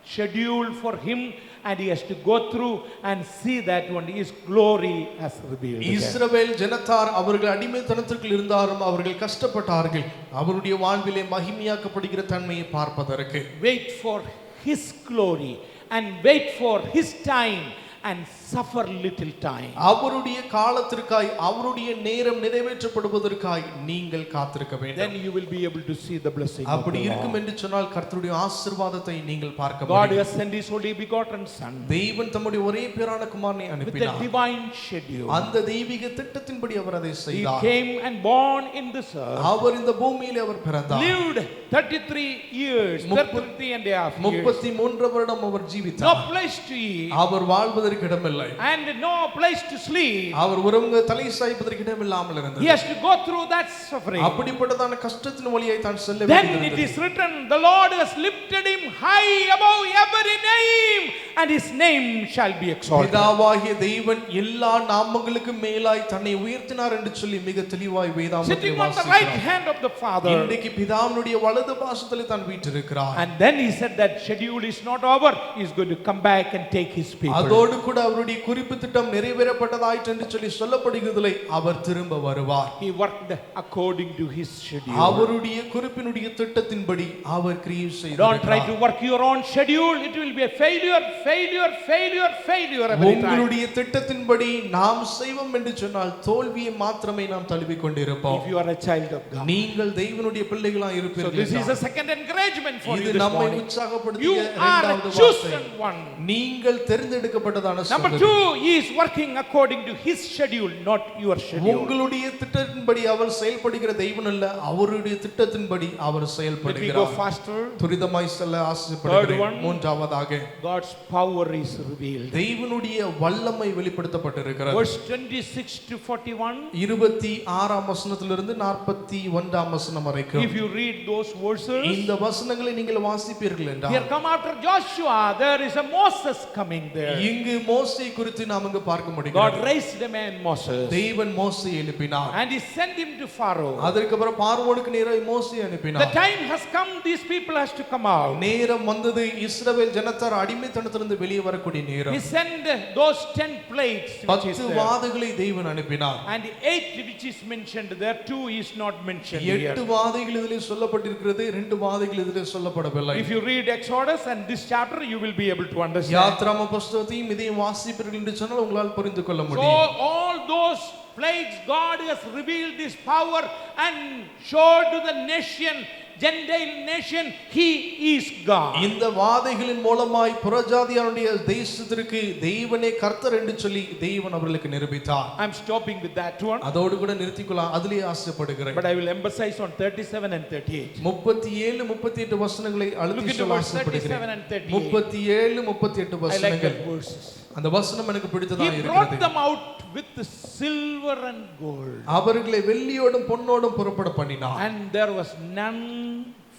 schedule for him, and he has to go through and see that when his glory has revealed again. இஸ்ரவேல் ஜனத்தார் அவர்கள் அடிமைத்தனத்திற்குள் இருந்தாலும் அவர்கள் கஷ்டப்பட்டார்கள் அவருடைய வாழ்விலே மகிமையாக்கப்படுகிற தன்மையை பார்ப்பதற்கு. Wait for his glory and wait for his time and suffer little time. அவருடைய காலத்திற்காய் அவருடைய நேரம் நிறைவேற்றப்படுவதற்காய் நீங்கள் காத்திருக்க வேண்டும். Then you will be able to see the blessing of அப்படி the இருக்கும் Lord. என்று சொன்னால் கர்த்தருடைய ஆசீர்வாதத்தை நீங்கள் பார்க்க God முடியும். has sent his only begotten son தேவன் தம்முடைய ஒரே பேரான குமாரனை with a அனுப்பினார். divine schedule. அந்த தெய்வீக திட்டத்தின்படி அவர் அதை He செய்தார். came and born in this earth, அவர் இந்த பூமியிலே அவர் பிறந்தார். lived 33 years, 33 and a half years. 33 வருடம் அவர் No ஜீவித்தார். place to eat அவர் வாழ்வதற்கு இடமில்லை. and no place to sleep. அவர் உறவுங்க தலை சாய்ப்பதற்கு இடமில்லாமல் He இருந்தது. has to go through that suffering. அப்படிப்பட்டதான கஷ்டத்தின் வழியை தான் செல்ல Then it வேண்டியிருந்தது. is written, the Lord has lifted him high above every name, and his name shall be exalted. பிதாவாகிய தேவன் எல்லா நாமங்களுக்கும் மேலாய் தன்னை உயர்த்தினார் என்று சொல்லி மிக தெளிவாய் வேதாகமத்தில் Sitting on the right வாசிக்கிறோம். hand of the Father. இன்றைக்கு பிதாவினுடைய வலது பாசத்திலே தான் வீற்றிருக்கிறார். And then he said that schedule is not over. He is going to come back and take his people. அதோடு கூட அவருடைய குறிப்பு திட்டம் நிறைவேறப்பட்டதாயிற்று என்று சொல்லி சொல்லப்படுகிறதில்லை, அவர் திரும்ப வருவார். He worked according to his schedule. அவருடைய குறிப்பினுடைய திட்டத்தின்படி அவர் கிரியை Don't try to செய்தார். work your own schedule. It will be a failure, failure, failure, failure every time. உங்களுடைய திட்டத்தின்படி நாம் செய்வோம் என்று சொன்னால் தோல்வியை மாத்திரமே நாம் தழுவிக் கொண்டிருப்போம். If you are a child of God. நீங்கள் தேவனுடைய பிள்ளைகளாய் So இருப்பீர்கள் this is a என்றால், second encouragement for you இது this நம்மை morning. You உற்சாகப்படுத்திய are a இரண்டாவது வார்த்தை. chosen one. நீங்கள் தெரிந்தெடுக்கப்பட்டதான Number சந்ததி. 2, he is working according to his schedule, not your schedule. உங்களுடைய திட்டத்தின்படி அவர் செயல்படுகிற தெய்வன் அல்ல, அவருடைய திட்டத்தின்படி அவர் Let me go செயல்படுகிறார். faster. துரிதமாய் செல்ல Third ஆசைப்படுகிறேன். one. மூன்றாவதாக God's power is revealed. தெய்வனுடைய வல்லமை வெளிப்படுத்தப்பட்டிருக்கிறது. Verse 26 to 41. 26ஆம் வசனத்திலிருந்து 41ஆம் வசனம் வரைக்கும் If you read those verses, இந்த வசனங்களை நீங்கள் வாசிப்பீர்கள் here என்றால் come after Joshua, there is a Moses coming there. இங்கு மோசே குறித்து நாம் இங்கு பார்க்க God முடிகிறது. raised a man Moses தேவன் மோசேயை எழுப்பினார். and he sent him to Pharaoh. அதற்கு அப்புறம் பார்வோனுக்கு நேராக மோசே The அனுப்பினார். time has come, these people has to come out. நேரம் வந்தது, இஸ்ரவேல் ஜனத்தார் அடிமைத்தனத்திலிருந்து வெளியே வரக்கூடிய He நேரம். sent those 10 plagues which is 10 there. வாதைகளை தேவன் அனுப்பினார். And 8 which is mentioned there, 2 is not mentioned 8 here. வாதைகள் இதிலே சொல்லப்பட்டிருக்கிறது, 2 வாதைகள் இதிலே சொல்லப்படவில்லை. If you read Exodus and this chapter, you will be able to understand. யாத்ராம புஸ்தகத்தையும் இதையும் வாசிப்பீர்கள் என்று சொன்னால் உங்களால் புரிந்து கொள்ள So முடியும். all those plagues, God has revealed His power and showed to the nation, Gentile nation, He is God. இந்த வாதைகளின் மூலமாய் புறஜாதியாருடைய தேசத்திற்கு தேவனே கர்த்தர் என்று சொல்லி தேவன் அவர்களுக்கு நிரூபித்தார். I'm stopping with that one, அதோடு கூட நிறுத்திக்கொள்ளலாம், அதிலே ஆசைப்படுகிறேன். but I will emphasize on 37 and 38. 37 38 வசனங்களை Look அழுத்தி into சொல்ல verse 37 ஆசைப்படுகிறேன். and 38. 37 38 I like வசனங்கள். that verses. அந்த வசனம் எனக்கு பிடித்ததாக He brought இருக்கிறது. them out with silver and gold, அவர்களை வெள்ளியோடும் பொன்னோடும் புறப்பட பண்ணினார். and there was none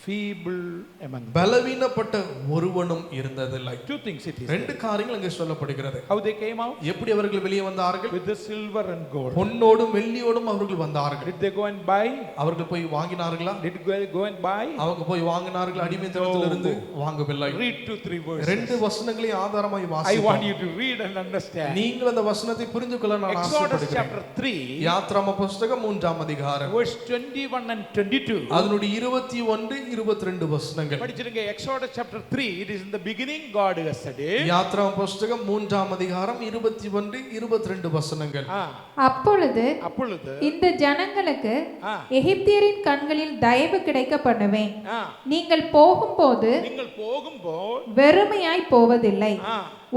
feeble among them. பலவீனப்பட்ட ஒருவனும் இருந்ததில்லை. 2 things it is. ரெண்டு காரியங்கள் அங்கே சொல்லப்படுகிறது. How they came out? எப்படி அவர்கள் வெளியே வந்தார்கள்? With the silver and gold. பொன்னோடும் வெள்ளியோடும் அவர்கள் வந்தார்கள். Did they go and buy? அவர்கள் போய் வாங்கினார்களா? Did they go and buy? அவங்க போய் வாங்கினார்கள், அடிமைத்தனத்திலிருந்து வாங்கவில்லை. Read 2-3 verses. ரெண்டு வசனங்களை ஆதாரமாய் I want வாசிப்போம். you to read and understand. நீங்கள் அந்த வசனத்தை புரிந்து கொள்ள நான் Exodus ஆசைப்படுகிறேன். chapter 3, யாத்ராம புஸ்தகம் 3ஆம் அதிகாரம் verse 21 and 22. அதனுடைய 21 22 வசனங்கள். படிச்சிருங்க. Exodus chapter 3, it is in the beginning God has said it. யாத்ராம புஸ்தகம் 3ஆம் அதிகாரம் 21 22 வசனங்கள். அப்பொழுது அப்பொழுது இந்த ஜனங்களுக்கு ஆ. எகிப்தியரின் கண்களில் தயவு கிடைக்க பண்ணுவேன். ஆ, நீங்கள் போகும்போது நீங்கள் போகும்போது வெறுமையாய் போவதில்லை. ஆ,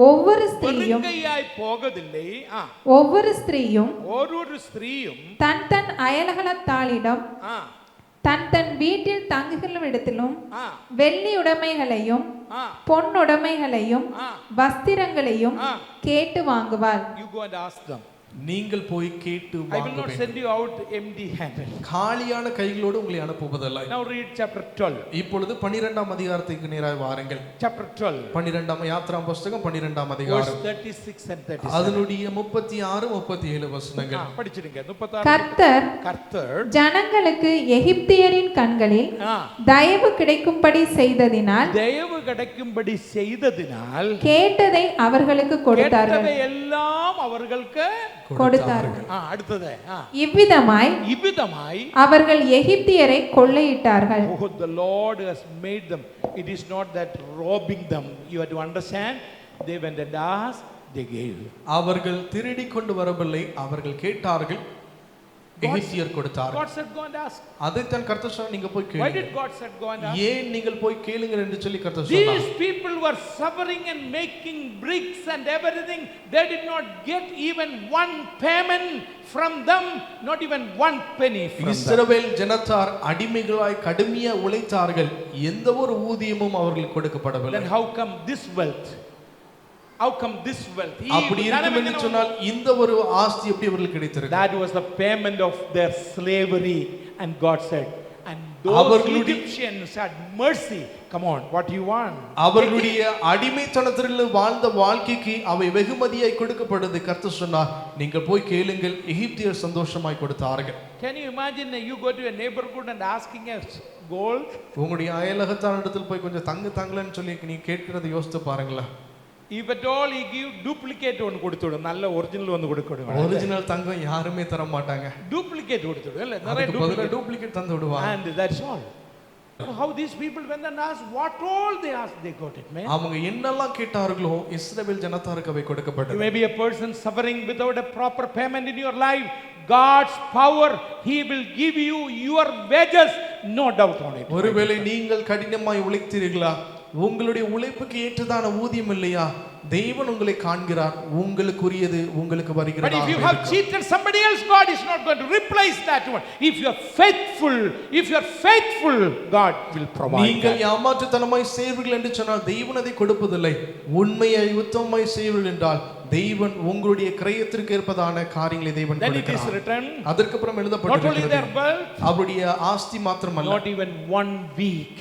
ஒவ்வொரு ஸ்திரீயும் வெறுங்கையாய் போகதில்லை. ஆ, ஒவ்வொரு ஸ்திரீயும் ஒரு ஸ்திரீயும் தன் தன் அயலகலத்தாளிடம் ஆ, தன் தன் வீட்டில் தங்குகிறவரிடத்திலும் ஆ, வெள்ளி உடைமைகளையும் ஆ, பொன்னுடைமைகளையும் ஆ. வஸ்திரங்களையும் ஆ. கேட்டு வாங்குவாள். You go and ask them. நீங்கள் போய் கேட்டு I will வாங்க not வேண்டும். send you out empty handed. காலியான கைகளோடு உங்களை அனுப்புவதில்லை. Now read chapter 12. இப்பொழுது 12ஆம் அதிகாரத்துக்கு நேராக வாருங்கள். Chapter 12. 12ஆம் யாத்ரா புஸ்தகம் 12ஆம் Verse அதிகாரம் 36 and 37. அதனுடைய 36 37 வசனங்கள். படிச்சிருங்க. 36. கர்த்தர் கர்த்தர் ஜனங்களுக்கு எகிப்தியரின் கண்களில் ஆ, தயவு கிடைக்கும்படி செய்ததினால் தயவு கிடைக்கும்படி செய்ததினால் கேட்டதை அவர்களுக்கு கொடுத்தார்கள். கேட்டதை எல்லாம் அவர்களுக்கு கொடுத்தார்கள். அடுத்தது இவ்விதமாய் இவ்விதமாய் அவர்கள் எகிப்தியரை கொள்ளையிட்டார்கள். Oh, the Lord has made them. It is not that robbing them. You have to understand. They went and asked, they gave. அவர்கள் திருடி கொண்டு வரவில்லை, அவர்கள் கேட்டார்கள், எகிப்தியர் கொடுத்தார்கள். God said, go and ask. அதைத்தான் கர்த்தர் சொன்னார், நீங்க போய் Why கேளுங்க. did God said, go and ask? ஏன் நீங்கள் போய் கேளுங்கள் என்று சொல்லி கர்த்தர் சொன்னார். These people were suffering and making bricks and everything. They did not get even one payment from them, not even one penny from them. இஸ்ரவேல் ஜனத்தார் அடிமைகளாய் கடுமையா உழைத்தார்கள், எந்த ஒரு ஊதியமும் அவர்களுக்கு கொடுக்கப்படவில்லை. Then how come this wealth? How come this wealth? அப்படி இருக்கும் என்று சொன்னால் இந்த ஒரு ஆஸ்தி எப்படி அவர்களுக்கு கிடைத்திருக்கு? That was the payment of their slavery, and God said, and those Egyptians had mercy. Come on, what do you want? அவர்களுடைய அடிமைத்தனத்தில் வாழ்ந்த வாழ்க்கைக்கு அவை வெகுமதியாய் கொடுக்கப்படுது. கர்த்தர் சொன்னார், நீங்கள் போய் கேளுங்கள், எகிப்தியர் சந்தோஷமாய் கொடுத்தார்கள். Can you imagine you go to a neighborhood and asking us gold? உங்களுடைய அயலகத்தார் இடத்தில் போய் கொஞ்சம் தங்கலன்னு சொல்லி நீ கேட்கிறத யோசித்து பாருங்களேன். If at all he give duplicate ஒன்னு கொடுத்துடும், நல்ல ஒரிஜினல் வந்து கொடுக்கணும். ஒரிஜினல் தங்கம் யாருமே தர மாட்டாங்க, duplicate கொடுத்துடும் இல்ல, நிறைய அதுக்கு பதிலா டூப்ளிகேட் தந்து விடுவாங்க. and that's all. How these people went and asked, what all they asked, they got it, man. அவங்க என்னெல்லாம் கேட்டார்களோ இஸ்ரவேல் ஜனத்தாருக்கு அவை You கொடுக்கப்பட்டது. may be a person suffering without a proper payment in your life. God's power, he will give you your wages, no doubt on it. ஒருவேளை நீங்கள் கடினமாய் உழைத்தீர்களா, உங்களுடைய உழைப்புக்கு ஏற்றதான ஊதியம் இல்லையா, தேவன் உங்களை காண்கிறார், உங்களுக்குரியது உங்களுக்கு But வருகிறது. if you have cheated somebody else, God is not going to replace that one. If you are faithful, God will provide. நீங்கள் that. ஏமாற்றுத்தனமாய் செய்வீர்கள் என்று சொன்னால் தேவன் அதை கொடுப்பதில்லை. உண்மையை உத்தமமாய் செய்வீர்கள் என்றால் தேவன் உங்களுடைய கிரயத்திற்கு ஏற்பதான காரியங்களை தேவன் Then it is கொடுக்கிறார். written. அதற்கு அப்புறம் Not only எழுதப்பட்டிருக்கிறது, their wealth, அவருடைய ஆஸ்தி மாத்திரமல்ல, not even 1 week.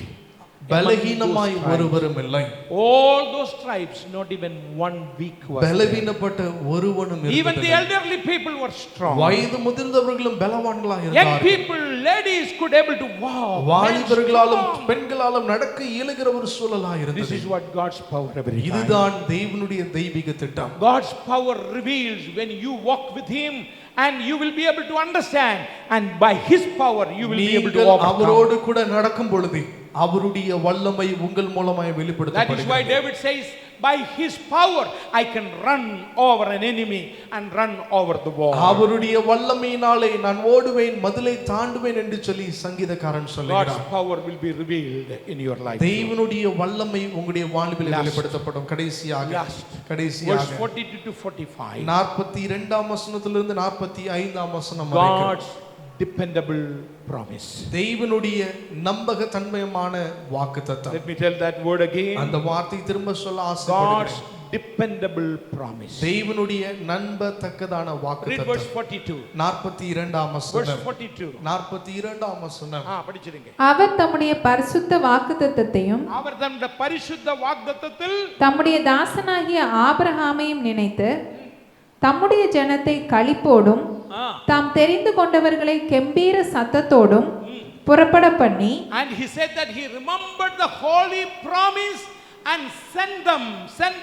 பலகீனமாய் ஒருவரும் இல்லை. All those tribes, not even 1 week was there. பலவீனப்பட்ட ஒருவனும் Even the இருந்ததில்லை. elderly people were strong. வயது முதிர்ந்தவர்களும் பலவான்களாக Young இருந்தார்கள். people, ladies could able to walk. வாலிபர்களாலும் Men strong. பெண்களாலும் நடக்க இயலுகிற ஒரு சூழலாக This இருந்தது. is what God's power every time. இதுதான் தேவனுடைய தெய்வீக திட்டம். God's power reveals when you walk with him, and you will be able to understand, and by his power you will be able to நீங்கள் overcome. அவரோடு கூட நடக்கும் பொழுது அவருடைய வல்லமை உங்கள் மூலமாய் That is why வெளிப்படுத்தப்படுகிறது. David says, by his power I can run over an enemy and run over the wall. அவருடைய வல்லமையினாலே நான் ஓடுவேன், மதிலை தாண்டுவேன் என்று சொல்லி சங்கீதக்காரன் சொல்லுகிறார். God's power will be revealed in your life. தேவனுடைய வல்லமை உங்களுடைய வாழ்வில் Last. வெளிப்படுத்தப்படும். கடைசியாக Last. Verse கடைசியாக 42 to 45. 42ஆம் வசனத்திலிருந்து 45ஆம் வசனம் வரைக்கும் God's dependable promise. தேவனுடைய நம்பகத்தன்மையான வாக்குத்தத்தம். Let me tell that word again. அந்த வார்த்தை திரும்ப சொல்ல God's ஆசைப்படுகிறேன். dependable promise. தேவனுடைய நம்பத்தக்கதான Read verse வாக்குத்தத்தம். 42. 42ஆம் Verse வசனம். 42. 42ஆம் வசனம். படிச்சிருங்க. அவர் தம்முடைய பரிசுத்த வாக்குத்தத்தத்தையும் அவர் தம்முடைய பரிசுத்த வாக்குத்தத்தத்தில் தம்முடைய தாசனாகிய ஆபிரகாமையும் நினைத்து தம்முடைய ஜனத்தை களிப்போடும் தாம் தெரிந்து கொண்டவர்களை கெம்பீர சத்தத்தோடும் புறப்பட பண்ணி, and he said that he remembered the holy promise and sent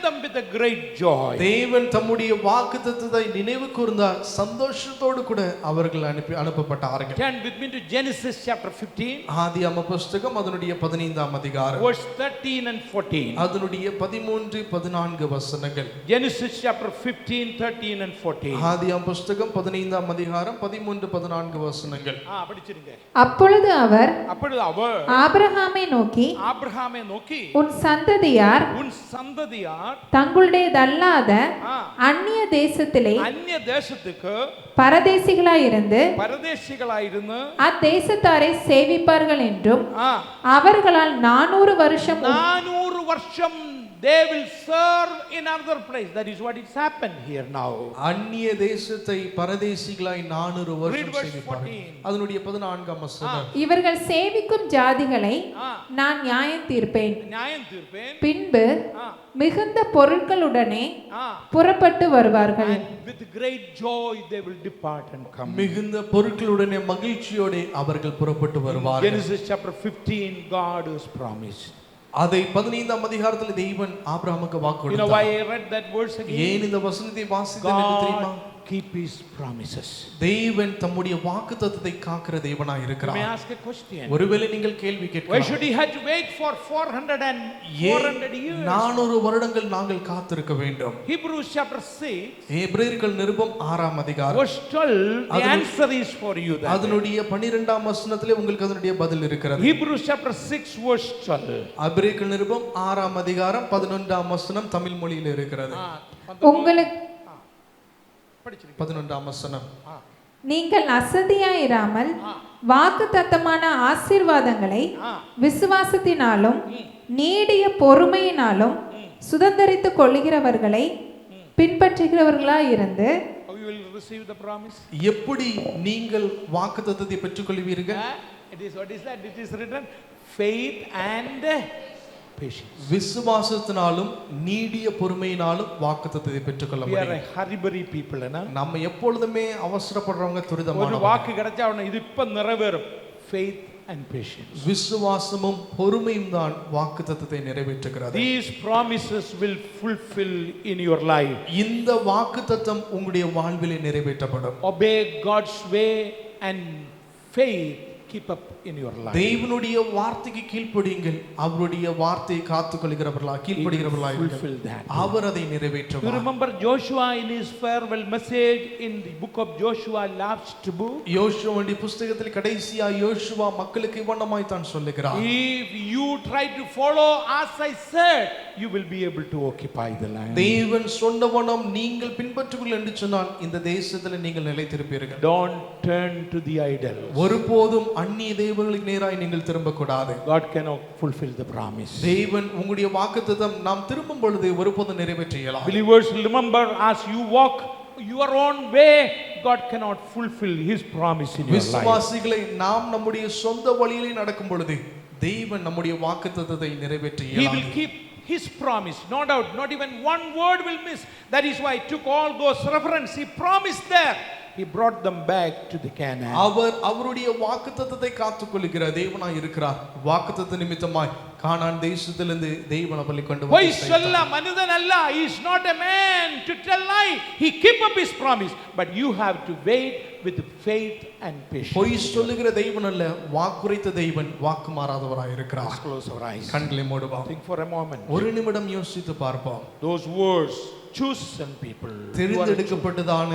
them with a great joy. தேவன் தம்முடைய வாக்குத்தத்தத்தை நினைவு கூர்ந்தார், சந்தோஷத்தோடு கூட அவர்கள் அனுப்பப்பட்டார்கள். Turn with me to Genesis chapter 15. ஆதியாகம புஸ்தகம் அதனுடைய 15ஆம் அதிகாரம் Verse 13 and 14. அதனுடைய 13 14 வசனங்கள். Genesis chapter 15, 13 and 14. ஆதியாகம புஸ்தகம் 15ஆம் அதிகாரம் 13 14 வசனங்கள். படிச்சிருங்க. அப்பொழுது அவர் அப்பொழுது அவர் ஆபிரகாமை நோக்கி, ஆபிரகாமை நோக்கி, உன் சந்ததியை சந்ததியார் உன் சந்ததியார் தங்களுடையதல்லாத ஆ, அந்நிய தேசத்திலே அந்நிய தேசத்துக்கு பரதேசிகளாயிருந்து பரதேசிகளாயிருந்து அத்தேசத்தாரை சேவிப்பார்கள் என்றும் ஆ, அவர்களால் 400 வருஷம் 400 வருஷம் they will serve in another place. That is what is happened here now. அந்நிய தேசத்தை பரதேசிகளாய் 400 Read வருஷம் verse சேவிப்பார்கள். 14. அதனுடைய 14ஆம் வசனம். இவர்கள் சேவிக்கும் ஜாதிகளை ஆ, நான் நியாயம் தீர்ப்பேன். நியாயம் தீர்ப்பேன். பின்பு ஆ, மிகுந்த பொருட்களுடனே ஆ, புறப்பட்டு வருவார்கள். and with great joy they will depart and come. மிகுந்த பொருட்களுடனே மகிழ்ச்சியோட அவர்கள் புறப்பட்டு வருவார்கள். Genesis chapter 15, God has promised. அதை 15ஆம் அதிகாரத்தில் தேவன் ஆபிரகாமுக்கு வாக்கு You know why கொடுத்தார். I read that verse again? ஏன் இந்த வசனத்தை வாசித்தேன் என்று தெரியுமா? God keep his promises. தேவன் தம்முடைய வாக்குத்தத்தத்தை காக்கிற தேவனாய் You may இருக்கிறார். ask a question. ஒருவேளை நீங்கள் கேள்வி Why கேட்கலாம். should he have to wait for 400 and 400 years? 400 வருடங்கள் நாங்கள் காத்திருக்க வேண்டும். Hebrews chapter 6, எபிரேயர்கள் நிருபம் 6ஆம் அதிகாரம் verse 12, the answer is for you there. அதனுடைய 12ஆம் வசனத்திலே உங்களுக்கு அதனுடைய பதில் இருக்கிறது. Hebrews chapter 6, verse 12. எபிரேயர்கள் நிருபம் 6ஆம் அதிகாரம் 11ஆம் வசனம் தமிழ் மொழியில் இருக்கிறது. உங்களுக்கு 11ஆம் வசனம். நீங்கள் அசதியாயிராமல் வாக்கு தத்தமான ஆசீர்வாதங்களை விசுவாசத்தினாலும் நீடிய பொறுமையினாலும் சுதந்தரித்துக் கொள்ளுகிறவர்களை பின்பற்றுகிறவர்களாயிருந்து How you will receive the promise? எப்படி நீங்கள் வாக்குத்தத்தத்தை பெற்றுக்கொள்வீர்கள்? It is, what is that? It is written, faith and patience. விசுவாசத்தினாலும் நீடிய பொறுமையினாலும் வாக்குத்தத்தத்தை பெற்றுக்கொள்ள We are முடியும். a hurry people, என்ன? நம்ம எப்பொழுதுமே அவசரப்படுறவங்க ஒரு துரிதமானவங்க. வாக்கு கிடைச்சா அவன இது இப்ப நிறைவேறும். Faith and patience. விசுவாசமும் பொறுமையும் தான் வாக்குத்தத்தத்தை நிறைவேற்றுகிறது. These promises will fulfill in your life. இந்த வாக்குத்தத்தம் உங்களுடைய வாழ்விலே நிறைவேற்றப்படும். Obey God's way and faith keep up in your life. தேவனுடைய வார்த்தைக்கு கீழ்ப்படியுங்கள். அவருடைய வார்த்தையை காத்துக்கொள்கிறவர்களா கீழ்ப்படுகிறவர்களா Fulfill that. அவர் அதை You நிறைவேற்றுவார். remember Joshua in his farewell message in the book of Joshua, last book? யோசுவாவுடைய புத்தகத்தில் கடைசியா யோசுவா மக்களுக்கு இவ்வண்ணமாய் தான் சொல்லுகிறார். If you try to follow as I said, you will be able to occupy the land. தேவன் சொன்னவனம் நீங்கள் பின்பற்றுங்கள் என்று சொன்னால் இந்த தேசத்தில் நீங்கள் நிலைத்திருப்பீர்கள். Don't turn to the idols. ஒருபோதும் அந்நிய தேவர்களுக்கு நேராய் நீங்கள் திரும்பக்கூடாது. God cannot fulfill the promise. தேவன் உங்களுடைய வாக்குத்தத்தம் நாம் திரும்பும் பொழுது ஒருபோதும் நிறைவேற்ற இயலாது. Believers, remember, as you walk your own way, God cannot fulfill his promise in your life. விசுவாசிகளை நாம் நம்முடைய சொந்த வழியிலே நடக்கும் பொழுது தேவன் நம்முடைய வாக்குத்தத்தத்தை நிறைவேற்ற He will இயலாது. keep his promise, no doubt. Not even one word will miss. That is why I took all those references. He promised there. He brought them back to the Canaan. அவர் அவருடைய வாக்குத்தத்தத்தை காத்துக்கொள்ளுகிற தேவனாய் இருக்கிறார். வாக்குத்தத்த நிமித்தமாய் கானான் தேசத்திலிருந்து தேவன் அவர்களை கொண்டு Why வந்து shall Manuthan Allah? He is not a man to tell lie. He keep up his promise, but you have to wait with faith and patience. பொய் சொல்லுகிற தெய்வன் அல்ல, வாக்குரைத்த தெய்வன் வாக்கு மாறாதவராய் இருக்கிறார். Let's close our eyes. கண்களை மூடுவோம். Think for a moment. ஒரு நிமிடம் யோசித்து பார்ப்போம். Those words, chosen people, தெரிந்தெடுக்கப்பட்டதான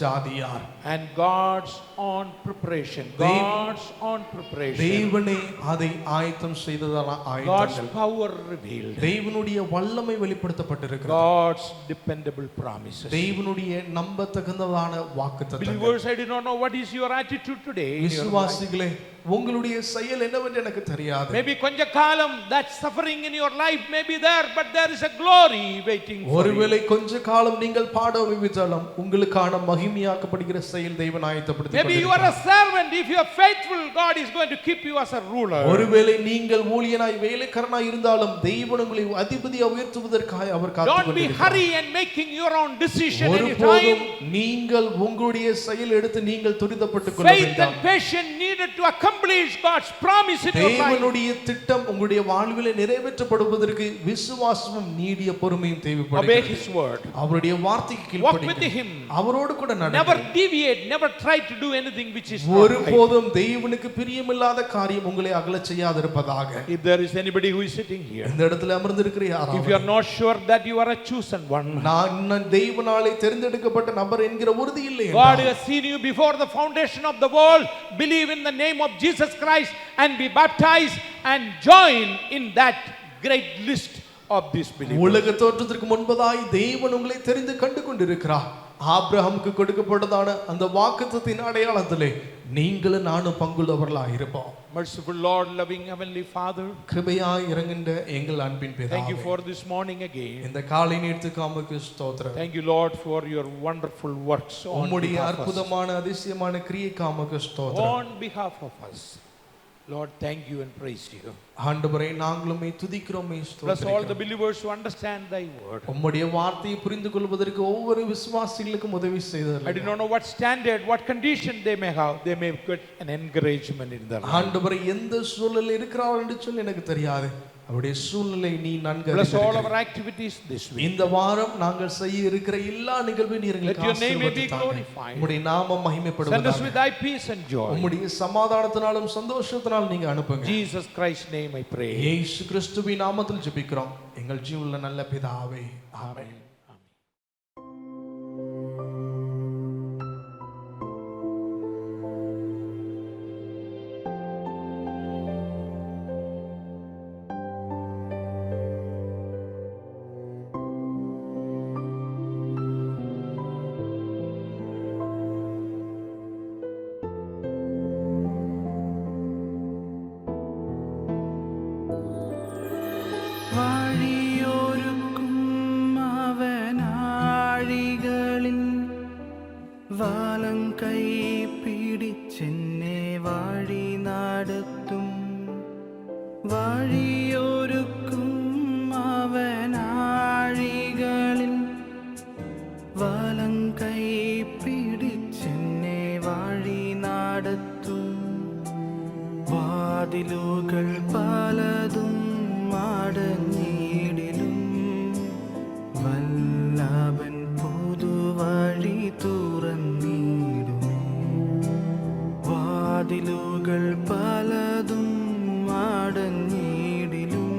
ஜாதியார், and God's own preparation. God's own preparation. தேவனே அதை ஆயத்தம் செய்ததான God's ஆயத்தங்கள், power revealed. தேவனுடைய வல்லமை வெளிப்படுத்தப்பட்டிருக்கிறது. God's dependable promises. தேவனுடைய நம்பத்தகுந்ததான வாக்குத்தத்தங்கள். Believers, I do not know what is your attitude today in your life. விசுவாசிகளே, உங்களுடைய செயல் என்னவென்று எனக்கு தெரியாது. Maybe கொஞ்ச காலம் that suffering in your life may be there, but there is a glory waiting for you. ஒருவேளை கொஞ்ச காலம் நீங்கள் பாட அனுபவித்தாலும் உங்களுக்கான மகிமையாக்கப்படுகிற செயல் தேவன் ஆயத்தப்படுத்தி Maybe you are a servant. If you are faithful, God is going to keep you as a ruler. ஒருவேளை நீங்கள் ஊழியனாய் வேலைக்காரனாய் இருந்தாலும் தேவன் உங்களை அதிபதியாக உயர்த்துவதற்காக அவர் Don't be காத்துக்கொண்டிருக்கிறார். hurry and making your own decision ஒருபோதும் anytime. நீங்கள் உங்களுடைய செயல் எடுத்து நீங்கள் துரிதப்பட்டுக் கொள்ள Faith வேண்டாம். and patience needed to accomplish God's promise in your life. தேவனுடைய திட்டம் உங்களுடைய வாழ்விலே நிறைவேற்றப்படுவதற்கு விசுவாசமும் நீடிய பொறுமையும் Obey தேவைப்படுகிறது. His word. அவருடைய வார்த்தைக்கு Walk with கீழ்ப்படியுங்கள். Him. அவரோடு கூட Never நடங்கள். deviate. Never try to do anything which is not right. ஒருபோதும் தேவனுக்கு பிரியமில்லாத காரியம் உங்களை அகலச் செய்யாதிருப்பதாக. If there is anybody who is sitting here, இந்த இடத்துல அமர்ந்திருக்கிற if you யாராவது are not sure that you are a chosen one, நான் தேவனாலே தெரிந்தெடுக்கப்பட்ட நபர் என்கிற உறுதி இல்லை God என்றால், has seen you before the foundation of the world. Believe in the name of Jesus Christ and be baptized and join in that great list of these believers. உலக தோற்றத்திற்கு முன்பதாய் தேவன் உங்களை தெரிந்து கண்டு கொண்டிருக்கிறார். ஆபிரகாமுக்கு கொடுக்கப்பட்டதான அந்த வாக்குத்தத்தின் அடையாளத்திலே நீங்களும் நானும் பங்குள்ளவர்களாக இருப்போம். Merciful Lord, loving Heavenly Father, கிருபையாய் இறங்குகின்ற எங்கள் அன்பின் பிதாவே, thank you for this morning again. இந்த காலை நேரத்துக்கு ஸ்தோத்திரம். Thank you, Lord, for your wonderful works உம்முடைய அற்புதமான அதிசயமான கிரியைக்காக ஸ்தோத்திரம். on behalf of us. Lord, thank you and praise you. ஆண்டவரே, நாங்களுமே துதிக்கிறோமே Bless ஸ்தோத்திரிக்கிறோம். all the believers who understand thy word. உம்முடைய வார்த்தையை புரிந்து கொள்வதற்கு ஒவ்வொரு விசுவாசிகளுக்கும் உதவி I செய்தார். do not know what standard, what condition they may have. They may get an encouragement in their life. ஆண்டவரே, எந்த சூழலில் இருக்கிறார் என்று சொல்லி எனக்கு தெரியாது. அவருடைய சூழ்நிலை நீ நன்கு Bless all அறிந்திருக்கிறாய். our activities this week. இந்த வாரம் நாங்கள் செய்ய இருக்கிற எல்லா நிகழ்வையும் நீர் எங்களுக்கு Let your name may be ஆசீர்வதித்தாங்க. glorified. உம்முடைய நாமம் Send us மகிமைப்படுவதாக. with thy peace and joy. உம்முடைய சமாதானத்தினாலும் சந்தோஷத்தினாலும் நீங்க அனுப்புங்க. Jesus Christ's name I pray. இயேசு கிறிஸ்துவின் நாமத்தில் ஜெபிக்கிறோம் எங்கள் ஜீவனுள்ள நல்ல பிதாவே, ஆமென். വഴിയൊരുക്കും അവനാഴികളിൽ വാലം കൈ പിടിച്ചെന്നെ വഴി നടത്തും. വഴിയൊരുക്കും അവനാഴികളിൽ വാലം കൈ പിടിച്ചെന്നെ വഴി നടത്തും. വാതിലുകൾ പലതും അടഞ്ഞിടിലും വല്ലഭൻ പുതുവഴി തുറന്നിടുമേ. വാതിലുകൾ പലതും അടഞ്ഞിടിലും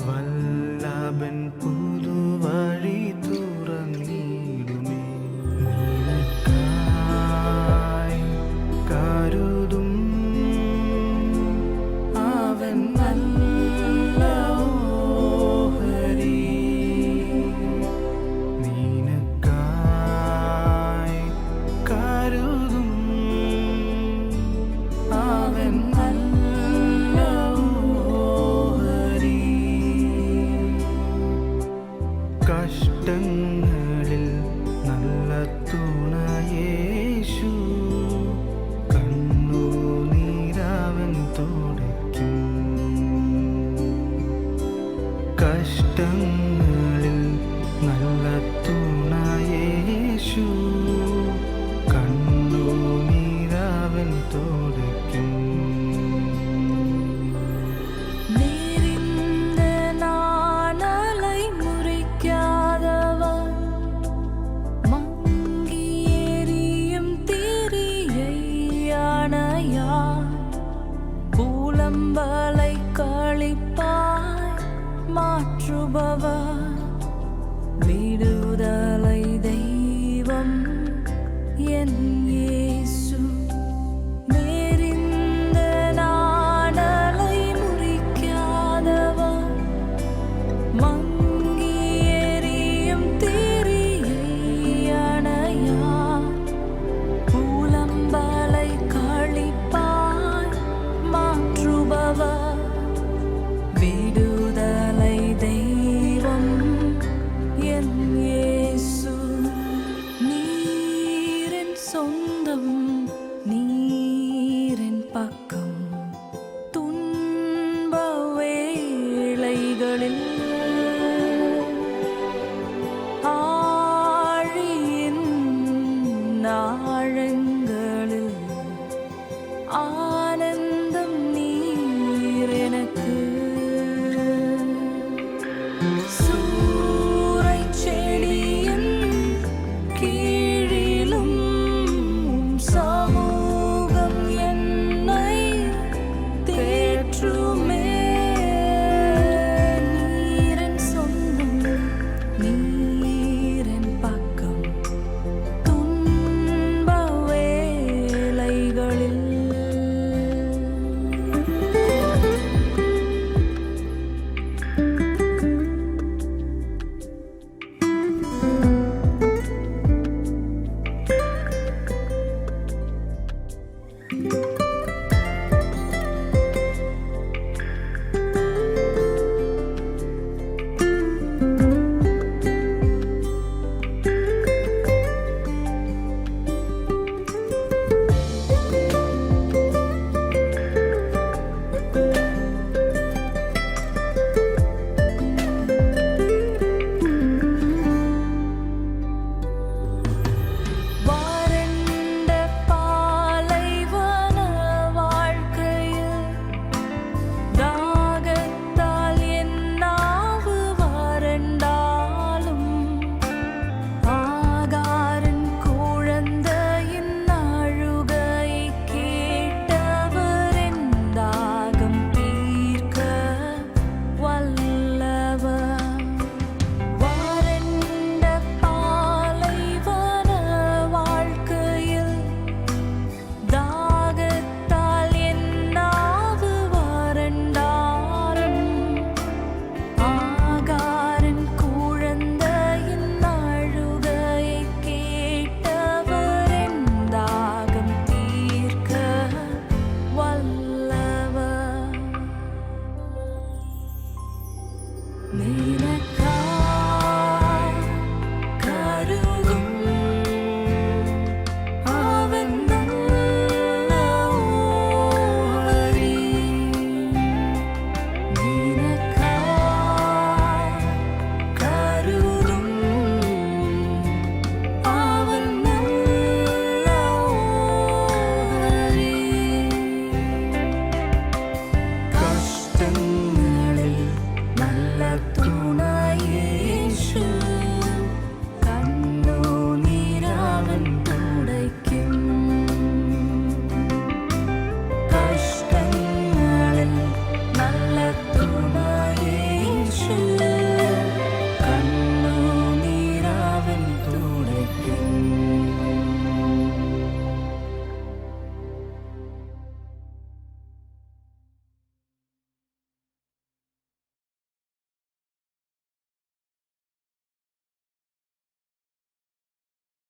വല്ലഭൻ പുതുവഴി തുറന്നിടുമേ. നിനക്കായി കരുതും അവൻ നല്ല ഓഹരി. നിനക്കായി കരുതും അവൻ നല്ല ഓഹരി. കഷ്ടങ്ങളിൽ നല്ല തുണയേശു കണ്ണുനീരവൻ തുടയ്ക്കും. കഷ്ടങ്ങളിൽ നല്ല തുണയേശു കണ്ണുനീരവൻ തുടയ്ക്കും. நீரிந்த நாணலை முறிக்காதவர் மங்கி எரியும் திரியை அணையார். பூலம்பலை களிப்பாய் மாற்றுபவர் விடுதலை தெய்வம் என் இயேசு. நேரிந்த நாணலை முறிக்காதவர் மங்கி எரியும் திரியை அணையார். பூலம்பலை களிப்பாய் மாற்றுபவர் விடுதலை தெய்வம் என் இயேசு. நீரின் சொந்தம் நீரின் பக்கம் துன்ப வேளைகளில் ஆழியின் ஆழங்களில் ஆனந்தம் நீர் எனக்கு.